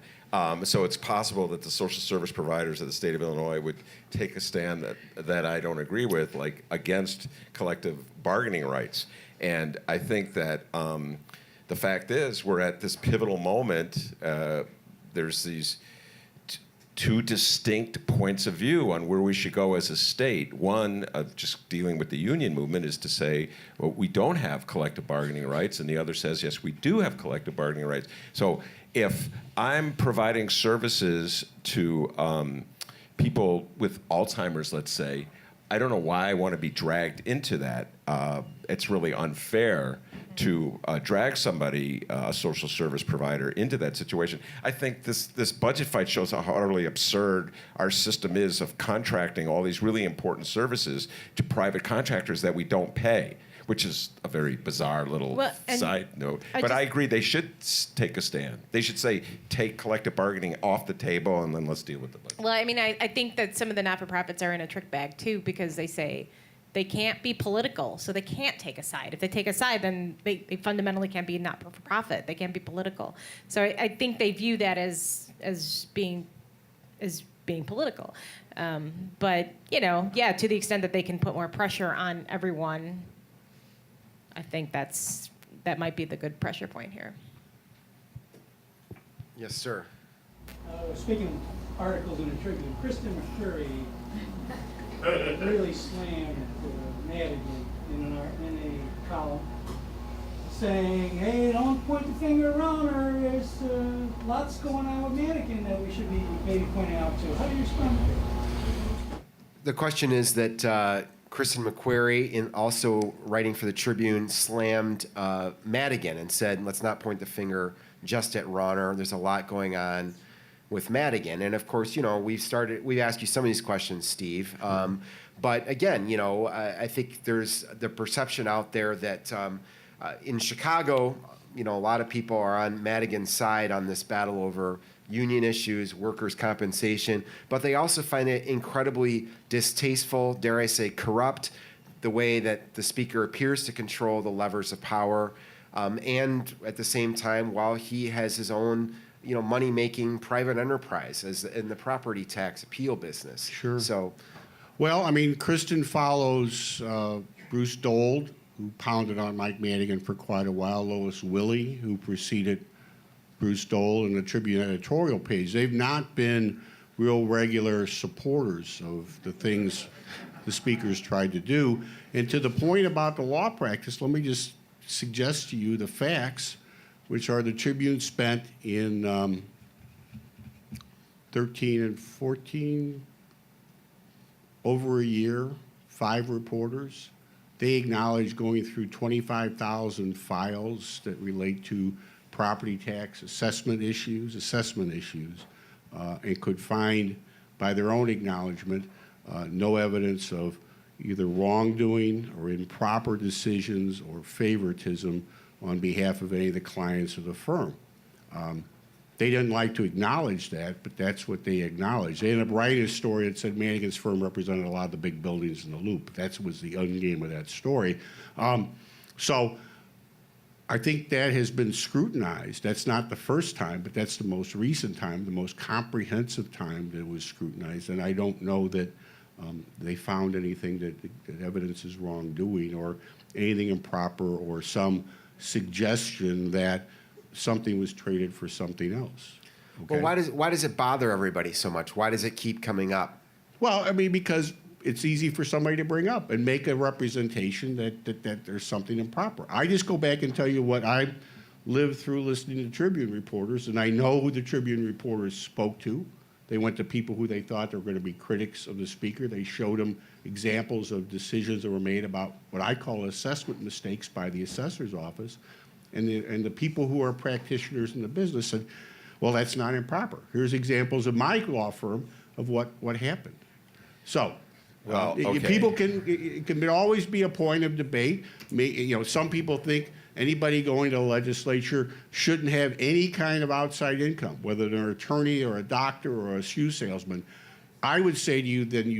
So it's possible that the social service providers of the state of Illinois would take a stand that I don't agree with, like against collective bargaining rights. And I think that the fact is we're at this pivotal moment. There's these two distinct points of view on where we should go as a state. One, just dealing with the union movement, is to say, well, we don't have collective bargaining rights, and the other says, yes, we do have collective bargaining rights. So if I'm providing services to people with Alzheimer's, let's say, I don't know why I want to be dragged into that. It's really unfair to drag somebody, a social service provider, into that situation. I think this budget fight shows how utterly absurd our system is of contracting all these really important services to private contractors that we don't pay. which is a very bizarre little Well, and side note. I But I just- agree, they should take a stand. They should say, take collective bargaining off the table, and then let's deal with it. Well, I mean, I think that some of the not-for-profits are in a trick bag too, because they say they can't be political, so they can't take a side. If they take a side, then they fundamentally can't be not-for-profit. They can't be political. So I think they view that as being political. But yeah, to the extent that they can put more pressure on everyone, I think that might be the good pressure point here. Yes, sir. Speaking of articles in the Tribune, Kristen McCurry really slammed Madigan in a column, saying, "Hey, don't point the finger around her. There's lots going on with Madigan that we should be maybe pointing out to." How do you respond to that? The question is that Kristen McQuarrie, in also writing for the Tribune, slammed Madigan and said, let's not point the finger just at Rauner. There's a lot going on with Madigan. And of course, we've asked you some of these questions, Steve. But again, I think there's the perception out there that in Chicago, a lot of people are on Madigan's side on this battle over union issues, workers' compensation, but they also find it incredibly distasteful, dare I say, corrupt, the way that the speaker appears to control the levers of power, and at the same time, while he has his own, money-making private enterprise as in the property tax appeal business. Sure. So, Well, I mean, Kristen follows Bruce Dold, who pounded on Mike Madigan for quite a while, Lois Willie, who preceded Bruce Dold in the Tribune editorial page. They've not been real regular supporters of the things the speaker's tried to do. And to the point about the law practice, let me just suggest to you the facts, which are the Tribune spent in 13 and 14, over a year, 5 reporters. They acknowledge going through 25,000 files that relate to property tax assessment issues, and could find, by their own acknowledgement, no evidence of either wrongdoing or improper decisions or favoritism on behalf of any of the clients of the firm. They didn't like to acknowledge that, but that's what they acknowledged. They ended up writing a story that said Madigan's firm represented a lot of the big buildings in the Loop. That was the endgame of that story. So I think that has been scrutinized. That's not the first time, but that's the most recent time, the most comprehensive time that it was scrutinized. And I don't know that they found anything that evidence is wrongdoing or anything improper or some suggestion that something was traded for something else. Okay? well, why does it bother everybody so much? Why does it keep coming up? Well, I mean, because it's easy for somebody to bring up and make a representation that there's something improper. I just go back and tell you what I lived through listening to Tribune reporters, and I know who the Tribune reporters spoke to. They went to people who they thought were going to be critics of the speaker. They showed them examples of decisions that were made about what I call assessment mistakes by the assessor's office. And the people who are practitioners in the business said, well, that's not improper. Here's examples of my law firm of what happened. So, Well, okay. people it can always be a point of debate. Some people think anybody going to the legislature shouldn't have any kind of outside income, whether they're an attorney or a doctor or a shoe salesman. I would say to you, then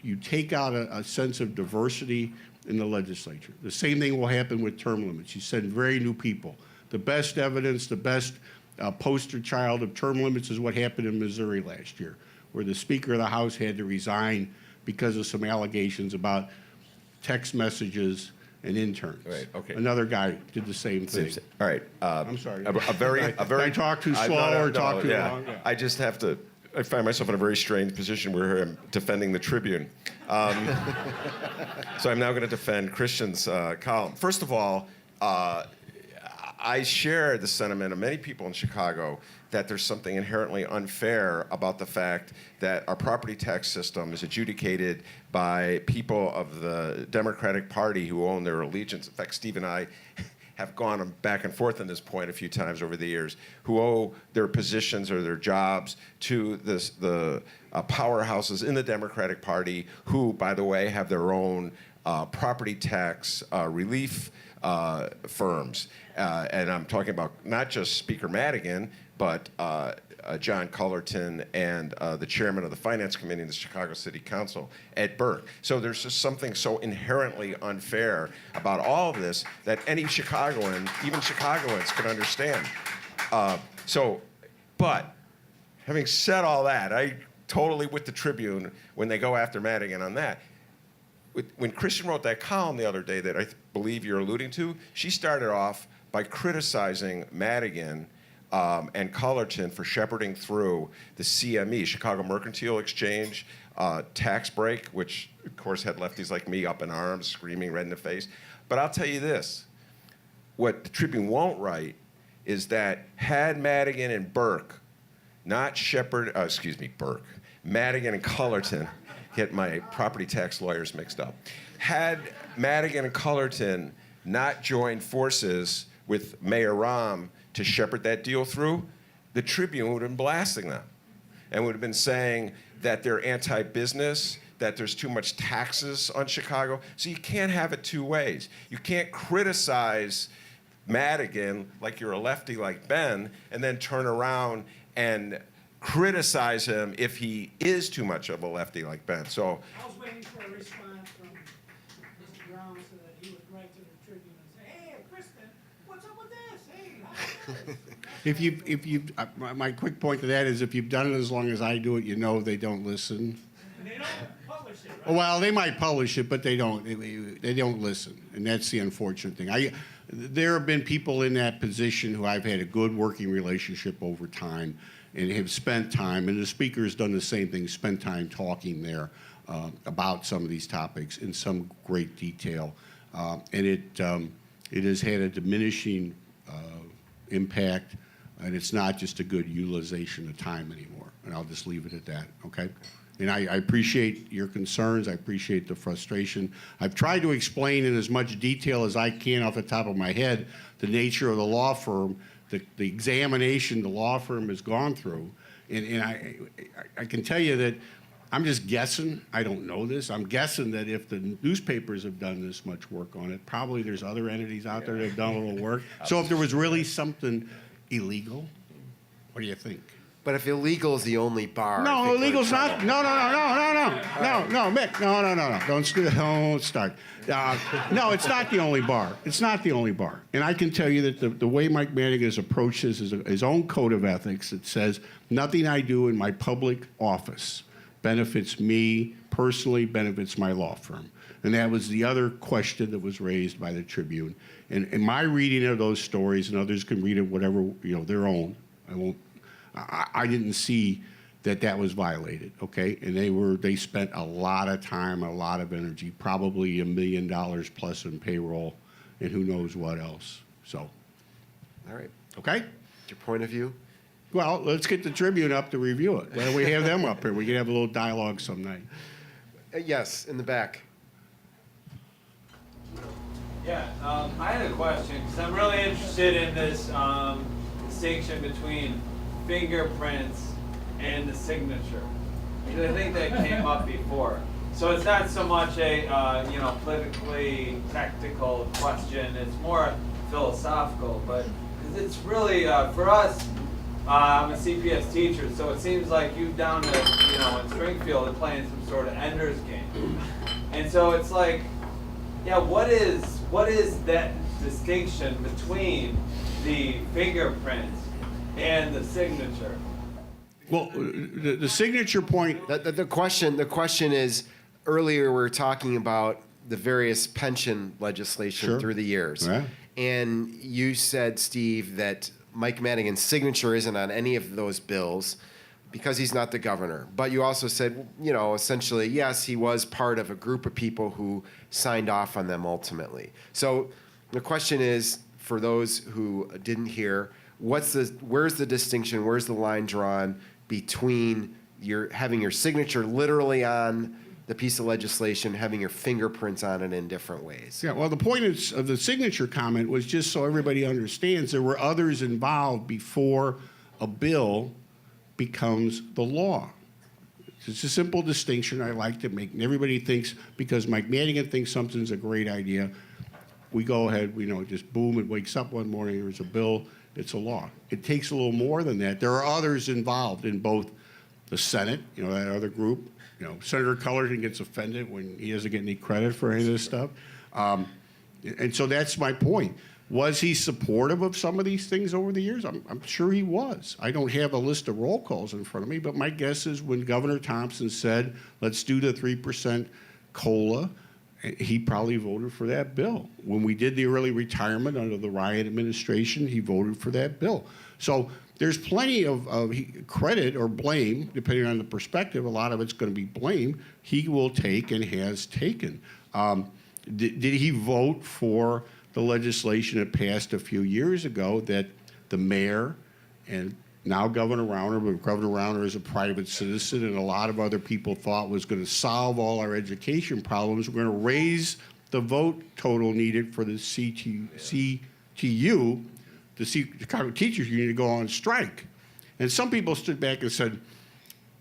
you take out a sense of diversity in the legislature. The same thing will happen with term limits. You send very new people. The best evidence, the best poster child of term limits is what happened in Missouri last year, where the Speaker of the House had to resign because of some allegations about text messages and interns. Right, okay. Another guy did the same thing. All right. I'm sorry. A very. Did I talk too slow or talk too long? Yeah. I just have to. I find myself in a very strange position where I'm defending the Tribune. So I'm now going to defend Christian's column. First of all, I share the sentiment of many people in Chicago that there's something inherently unfair about the fact that our property tax system is adjudicated by people of the Democratic Party who own their allegiance. In fact, Steve and I have gone back and forth on this point a few times over the years, who owe their positions or their jobs to the powerhouses in the Democratic Party, who, by the way, have their own property tax relief firms. And I'm talking about not just Speaker Madigan, but John Cullerton and the chairman of the Finance Committee in the Chicago City Council, Ed Burke. So there's just something so inherently unfair about all of this that any Chicagoan, even Chicagoans, can understand. But having said all that, I totally with the Tribune when they go after Madigan on that. When Christian wrote that column the other day that I believe you're alluding to, she started off by criticizing Madigan and Cullerton for shepherding through the CME, Chicago Mercantile Exchange, tax break, which of course had lefties like me up in arms, screaming red in the face. But I'll tell you this, what the Tribune won't write is that had Madigan and Burke not Burke, Madigan and Cullerton, get my property tax lawyers mixed up. Had Madigan and Cullerton not joined forces with Mayor Rahm to shepherd that deal through, the Tribune would have been blasting them and would have been saying that they're anti-business, that there's too much taxes on Chicago. So you can't have it two ways. You can't criticize Madigan like you're a lefty like Ben and then turn around and criticize him if he is too much of a lefty like Ben. So I was waiting for a response from Mr. Brown so that he would write to the Tribune and say, hey, Kristen, what's up with this? Hey, how about this? My quick point to that is if you've done it as long as I do it, you know they don't listen. And they don't publish it, right? Well, they might publish it, but they don't listen, and that's the unfortunate thing. There have been people in that position who I've had a good working relationship over time and have spent time, and the speaker has done the same thing, spent time talking there about some of these topics in some great detail. And it has had a diminishing impact, and it's not just a good utilization of time anymore. And I'll just leave it at that, okay? And I appreciate your concerns. I appreciate the frustration. I've tried to explain in as much detail as I can off the top of my head the nature of the law firm, the examination the law firm has gone through. And I can tell you that I'm just guessing. I don't know this. I'm guessing that if the newspapers have done this much work on it, probably there's other entities out there that have done a little work. So if there was really something illegal, what do you think? But if illegal is the only bar, I No, think we're in illegal's trouble. not. No, Mick. No. Don't start. No, it's not the only bar. It's not the only bar. And I can tell you that the way Mike Madigan has approached this is his own code of ethics that says nothing I do in my public office benefits me personally, benefits my law firm. And that was the other question that was raised by the Tribune. And my reading of those stories, and others can read it whatever their own. I didn't see that was violated, okay? And they spent a lot of time, a lot of energy, probably $1 million plus in payroll, and who knows what else. So, All right. okay? Your point of view? Well, let's get the Tribune up to review it. Why don't we have them up here? We can have a little dialogue some night. Yes, in the back. Yeah, I had a question because I'm really interested in this distinction between fingerprints and the signature. Because I think that came up before. So it's not so much a politically tactical question. It's more philosophical, but because it's really for us. I'm a CPS teacher, so it seems like you down in Springfield are playing some sort of Ender's Game, and so it's like, yeah, what is that distinction between the fingerprints and the signature? Well, the signature point. The question is, earlier we were talking about the various pension legislation Sure. through the years. Yeah. And you said, Steve, that Mike Madigan's signature isn't on any of those bills because he's not the governor. But you also said, essentially, yes, he was part of a group of people who signed off on them ultimately. So the question is, for those who didn't hear, where's the distinction, where's the line drawn between having your signature literally on the piece of legislation, having your fingerprints on it in different ways? Yeah, well, the point of the signature comment was just so everybody understands there were others involved before a bill becomes the law. It's a simple distinction I like to make. And everybody thinks, because Mike Madigan thinks something's a great idea, we go ahead, just boom, it wakes up one morning, there's a bill, it's a law. It takes a little more than that. There are others involved in both the Senate, that other group. Senator Cullerton gets offended when he doesn't get any credit for any of this stuff. And so that's my point. Was he supportive of some of these things over the years? I'm sure he was. I don't have a list of roll calls in front of me, but my guess is when Governor Thompson said, let's do the 3% COLA, he probably voted for that bill. When we did the early retirement under the Ryan administration, he voted for that bill. So there's plenty of credit or blame, depending on the perspective. A lot of it's going to be blame. He will take and has taken. Did he vote for the legislation that passed a few years ago that the mayor and now Governor Rauner, but Governor Rauner is a private citizen, and a lot of other people thought was going to solve all our education problems? We're going to raise the vote total needed for the CTU, the Chicago Teachers Union, to go on strike. And some people stood back and said,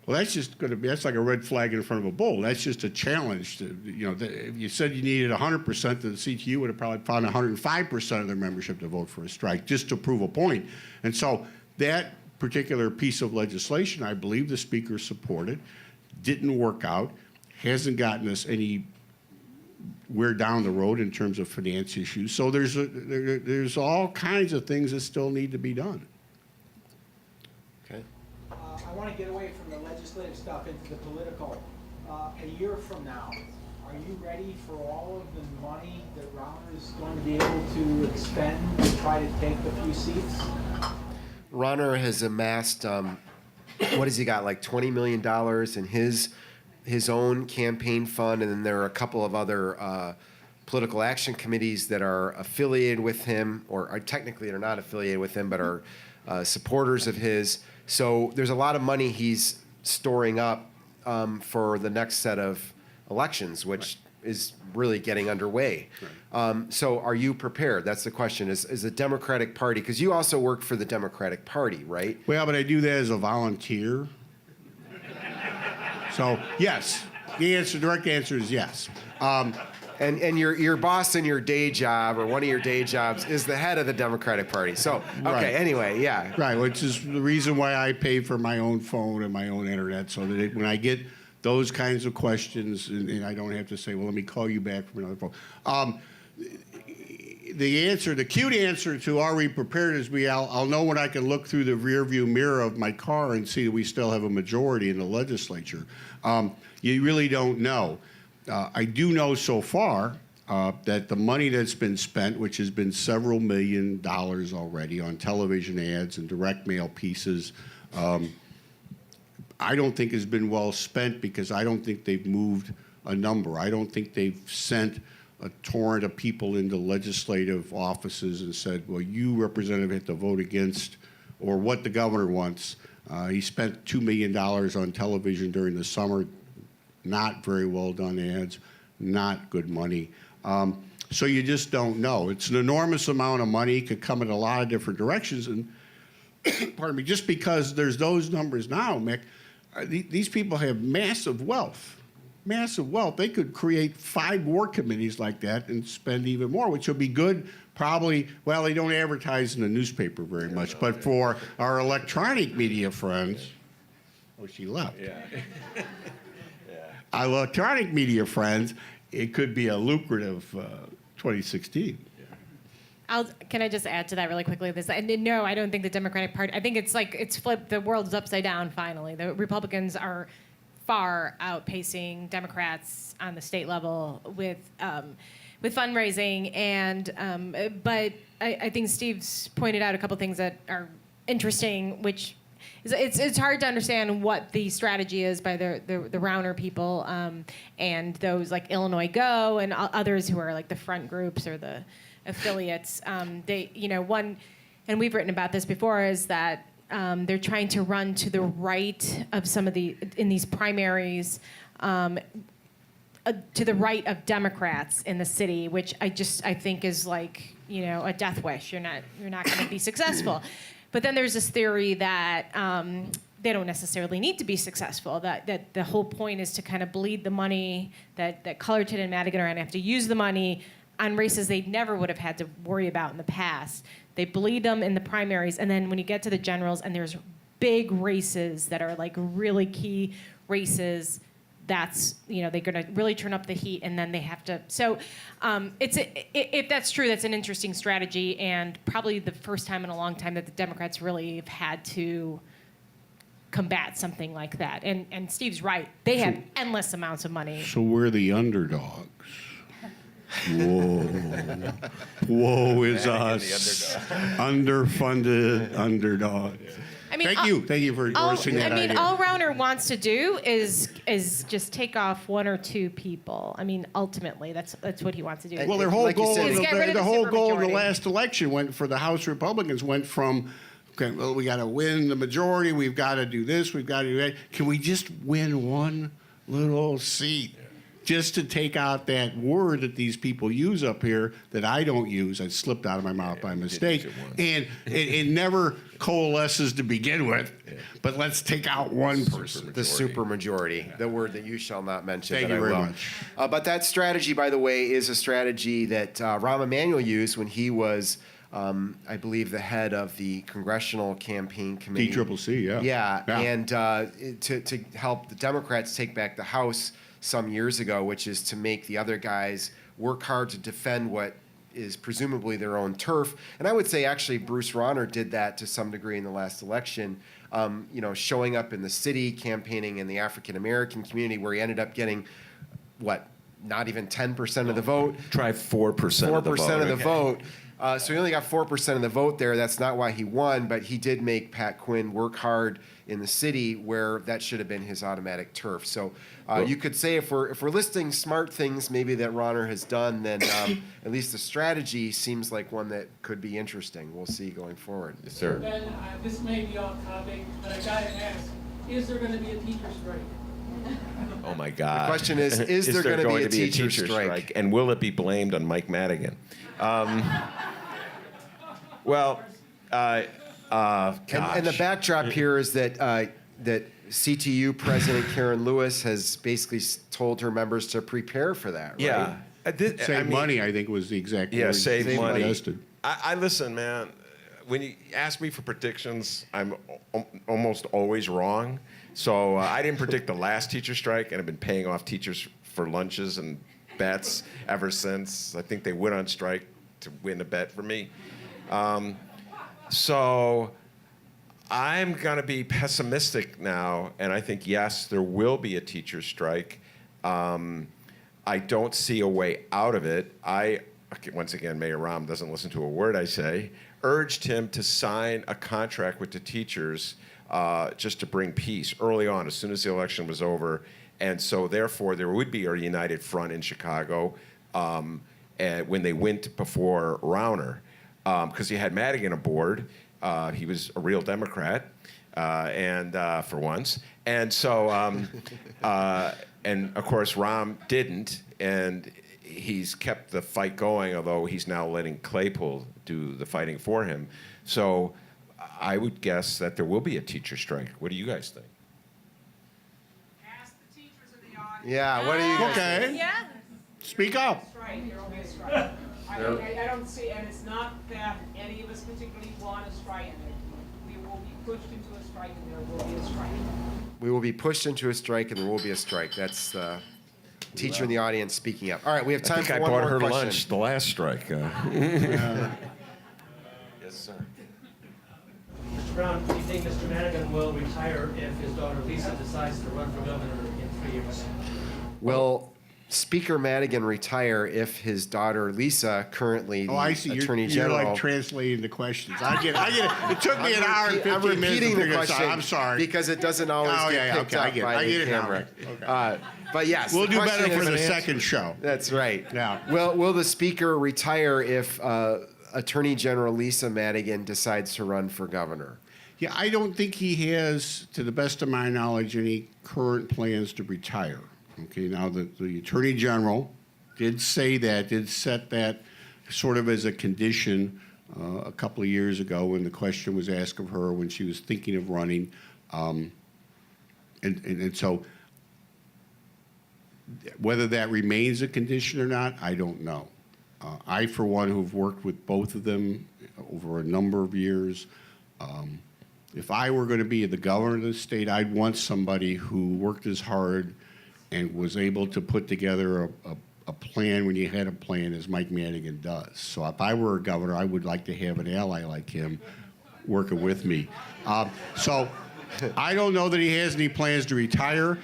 well, that's like a red flag in front of a bull. That's just a challenge. If you said you needed 100%, then the CTU would have probably found 105% of their membership to vote for a strike, just to prove a point. And so that particular piece of legislation, I believe the Speaker supported, didn't work out, hasn't gotten us anywhere down the road in terms of finance issues. So there's all kinds of things that still need to be done. Okay. I want to get away from the legislative stuff into the political. A year from now, are you ready for all of the money that Rauner is going to be able to expend to try to take the few seats? Rauner has amassed, what has he got, like $20 million in his own campaign fund, and then there are a couple of other political action committees that are affiliated with him, or technically they're not affiliated with him, but are supporters of his. So there's a lot of money he's storing up for the next set of elections, which is really getting underway. So are you prepared? That's the question. Is the Democratic Party, because you also work for the Democratic Party, right? Well, but I do that as a volunteer. So, yes. The direct answer is yes. And your boss in your day job, or one of your day jobs, is the head of the Democratic Party. So, okay, Right. Anyway, yeah. Right, which is the reason why I pay for my own phone and my own internet, so that when I get those kinds of questions, and I don't have to say, well, let me call you back from another phone. The cute answer to are we prepared is I'll know when I can look through the rearview mirror of my car and see that we still have a majority in the legislature. You really don't know. I do know so far that the money that's been spent, which has been several $1 million already on television ads and direct mail pieces, I don't think has been well spent, because I don't think they've moved a number. I don't think they've sent a torrent of people into legislative offices and said, well, you, representative, have to vote against, or what the governor wants. He spent $2 million on television during the summer. Not very well done ads, not good money. So you just don't know. It's an enormous amount of money, could come in a lot of different directions. And pardon me, just because there's those numbers now, Mick, these people have massive wealth. Massive wealth. They could create 5 war committees like that and spend even more, which would be good. Probably, well, they don't advertise in the newspaper very much, but for our electronic media friends, oh, she left. Yeah. Our electronic media friends, it could be a lucrative 2016. Can I just add to that really quickly? No, I don't think the Democratic Party. I think it's flipped. The world's upside down. Finally, the Republicans are far outpacing Democrats on the state level with fundraising, but I think Steve's pointed out a couple things that are interesting, which is it's hard to understand what the strategy is by the Rauner people and those like Illinois Go and others who are like the front groups or the affiliates. One, and we've written about this before, is that they're trying to run to the right of some of in these primaries, to the right of Democrats in the city, which I think is like, a death wish. You're not going to be successful. But then there's this theory that they don't necessarily need to be successful. That the whole point is to kind of bleed the money that Cullerton and Madigan are going to have to use the money on races they never would have had to worry about in the past. They bleed them in the primaries, and then when you get to the generals, and there's big races that are like really key races, that's, they're going to really turn up the heat, and then they have to. So if that's true, that's an interesting strategy, and probably the first time in a long time that the Democrats really have had to combat something like that. And Steve's right. They have endless amounts of money. So we're the underdogs. Whoa. Woe is us. Underfunded underdogs. Thank you for endorsing that idea. All Rauner wants to do is just take off one or two people. Ultimately, that's what he wants to do. Well, their whole Like you goal, said, is get rid of the the whole goal of the supermajority. last election went for the House Republicans went from, okay, well, we got to win the majority. We've got to do this. We've got to do that. Can we just win one little seat? Just to take out that word that these people use up here that I don't use. It slipped out of my mouth by mistake. And it never coalesces to begin with. But let's take out one person. The supermajority, the word that you shall not mention. Thank but you I very will. much. But that strategy, by the way, is a strategy that Rahm Emanuel used when he was, I believe, the head of the Congressional Campaign Committee. DCCC, yeah. Yeah, and to help the Democrats take back the House some years ago, which is to make the other guys work hard to defend what is presumably their own turf. And I would say actually Bruce Rauner did that to some degree in the last election, showing up in the city, campaigning in the African-American community, where he ended up getting, not even 10% of the vote? Try 4% of the vote. 4% of the vote. So he only got 4% of the vote there. That's not why he won, but he did make Pat Quinn work hard in the city where that should have been his automatic turf. So you could say if we're listing smart things maybe that Rauner has done, then at least the strategy seems like one that could be interesting. We'll see going forward. Yes, sir. Ben, this may be off topic, but I gotta ask, is there gonna be a teacher strike? Oh my God. The question is there going to be a teacher strike? And will it be blamed on Mike Madigan? Well, gosh. And the backdrop here is that that CTU President Karen Lewis has basically told her members to prepare for that, right? Yeah. Save money, I think, was the exact Yeah, word. save money. Suggested. I listen, man. When you ask me for predictions, I'm almost always wrong. So I didn't predict the last teacher strike, and I've been paying off teachers for lunches and bets ever since. I think they went on strike to win a bet for me. So I'm going to be pessimistic now, and I think, yes, there will be a teacher strike. I don't see a way out of it. Once again, Mayor Rahm doesn't listen to a word I say, urged him to sign a contract with the teachers just to bring peace early on, as soon as the election was over. And so, therefore, there would be a united front in Chicago and when they went before Rauner, because he had Madigan aboard. He was a real Democrat, and for once. And so, and of course, Rahm didn't, and he's kept the fight going, although he's now letting Claypool do the fighting for him. So I would guess that there will be a teacher strike. What do you guys think? Ask the teachers in the audience. Yeah, what do you guys think? Okay. Yeah. Speak up. Strike, there will be a strike. I don't see, and it's not that any of us particularly want a strike. We will be pushed into a strike, and there will be a strike. We will be pushed into a strike, and there will be a strike. That's the teacher in the audience speaking up. All right, we have time I think for I one bought more her question. lunch the last strike. Yes, sir. Mr. Brown, do you think Mr. Madigan will retire if his daughter Lisa decides to run for governor in 3 years? Will Speaker Madigan retire if his daughter Lisa, currently the Oh, I see. Attorney You're General... like translating the questions. I get it. It took me an hour and 15 I'm minutes repeating to the figure this question out. I'm sorry. because it doesn't always Oh, get yeah, picked okay, I up get it. by I the get it now. camera. Okay. But yes, We'll the do question better for is- the second show. That's right. Yeah. Will the Speaker retire if Attorney General Lisa Madigan decides to run for governor? Yeah, I don't think he has, to the best of my knowledge, any current plans to retire. Okay, now the Attorney General did say that, did set that sort of as a condition a couple of years ago when the question was asked of her when she was thinking of running. And so whether that remains a condition or not, I don't know. I, for one, who've worked with both of them over a number of years, if I were going to be the governor of the state, I'd want somebody who worked as hard and was able to put together a plan when you had a plan as Mike Madigan does. So if I were a governor, I would like to have an ally like him working with me. So I don't know that he has any plans to retire.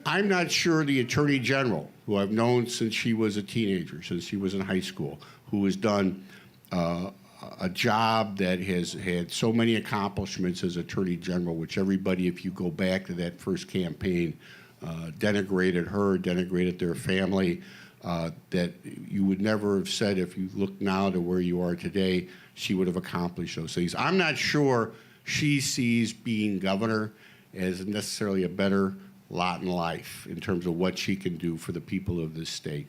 I'm not sure the Attorney General, who I've known since she was a teenager, since she was in high school, who has done a job that has had so many accomplishments as Attorney General, which everybody, if you go back to that first campaign, denigrated her, denigrated their family, that you would never have said, if you look now to where you are today, she would have accomplished those things. I'm not sure she sees being governor as necessarily a better lot in life in terms of what she can do for the people of this state.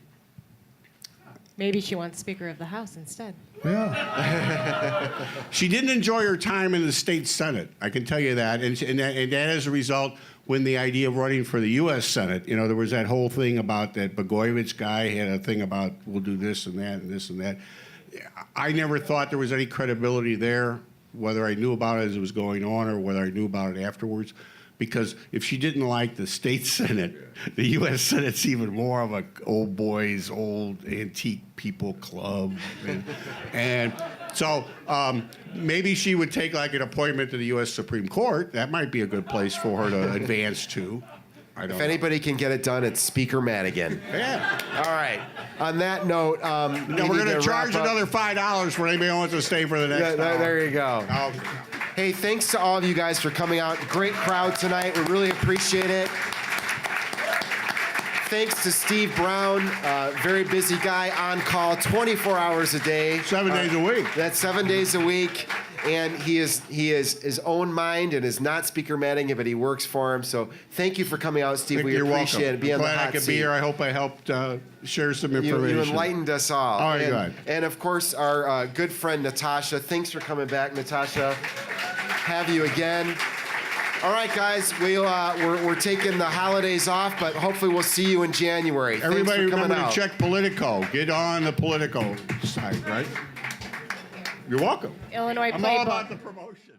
Maybe she wants Speaker of the House instead. Yeah. She didn't enjoy her time in the state Senate, I can tell you that. And that as a result, when the idea of running for the U.S. Senate, you know, there was that whole thing about that Blagojevich guy had a thing about we'll do this and that and this and that. I never thought there was any credibility there, whether I knew about it as it was going on or whether I knew about it afterwards. Because if she didn't like the state Senate, the U.S. Senate's even more of a old boys, old antique people club. And so maybe she would take like an appointment to the U.S. Supreme Court. That might be a good place for her to advance to. I don't If know. anybody can get it done, it's Speaker Madigan. Yeah. All right. On that note, Now we're going to charge another $5 for anybody who wants to stay for the next hour. There you go. Hey, thanks to all of you guys for coming out. Great crowd tonight. We really appreciate it. Thanks to Steve Brown, very busy guy, on call 24 hours a day. 7 days a week. That's 7 days a week. And he is his own mind and is not Speaker Madigan, but he works for him. So thank you for coming out, Steve. Mick, We you're appreciate welcome. it. Be on the Glad I hot could seat. be here. I hope I helped share some information. You enlightened us all. All right, and, good. and of course, our good friend Natasha. Thanks for coming back, Natasha. Have you again. All right, guys, we're taking the holidays off, but hopefully we'll see you in January. Everybody Thanks for coming remember out. to check Politico. Get on the Politico site, right? You're welcome. Illinois I'm all Playbook. about the promotion.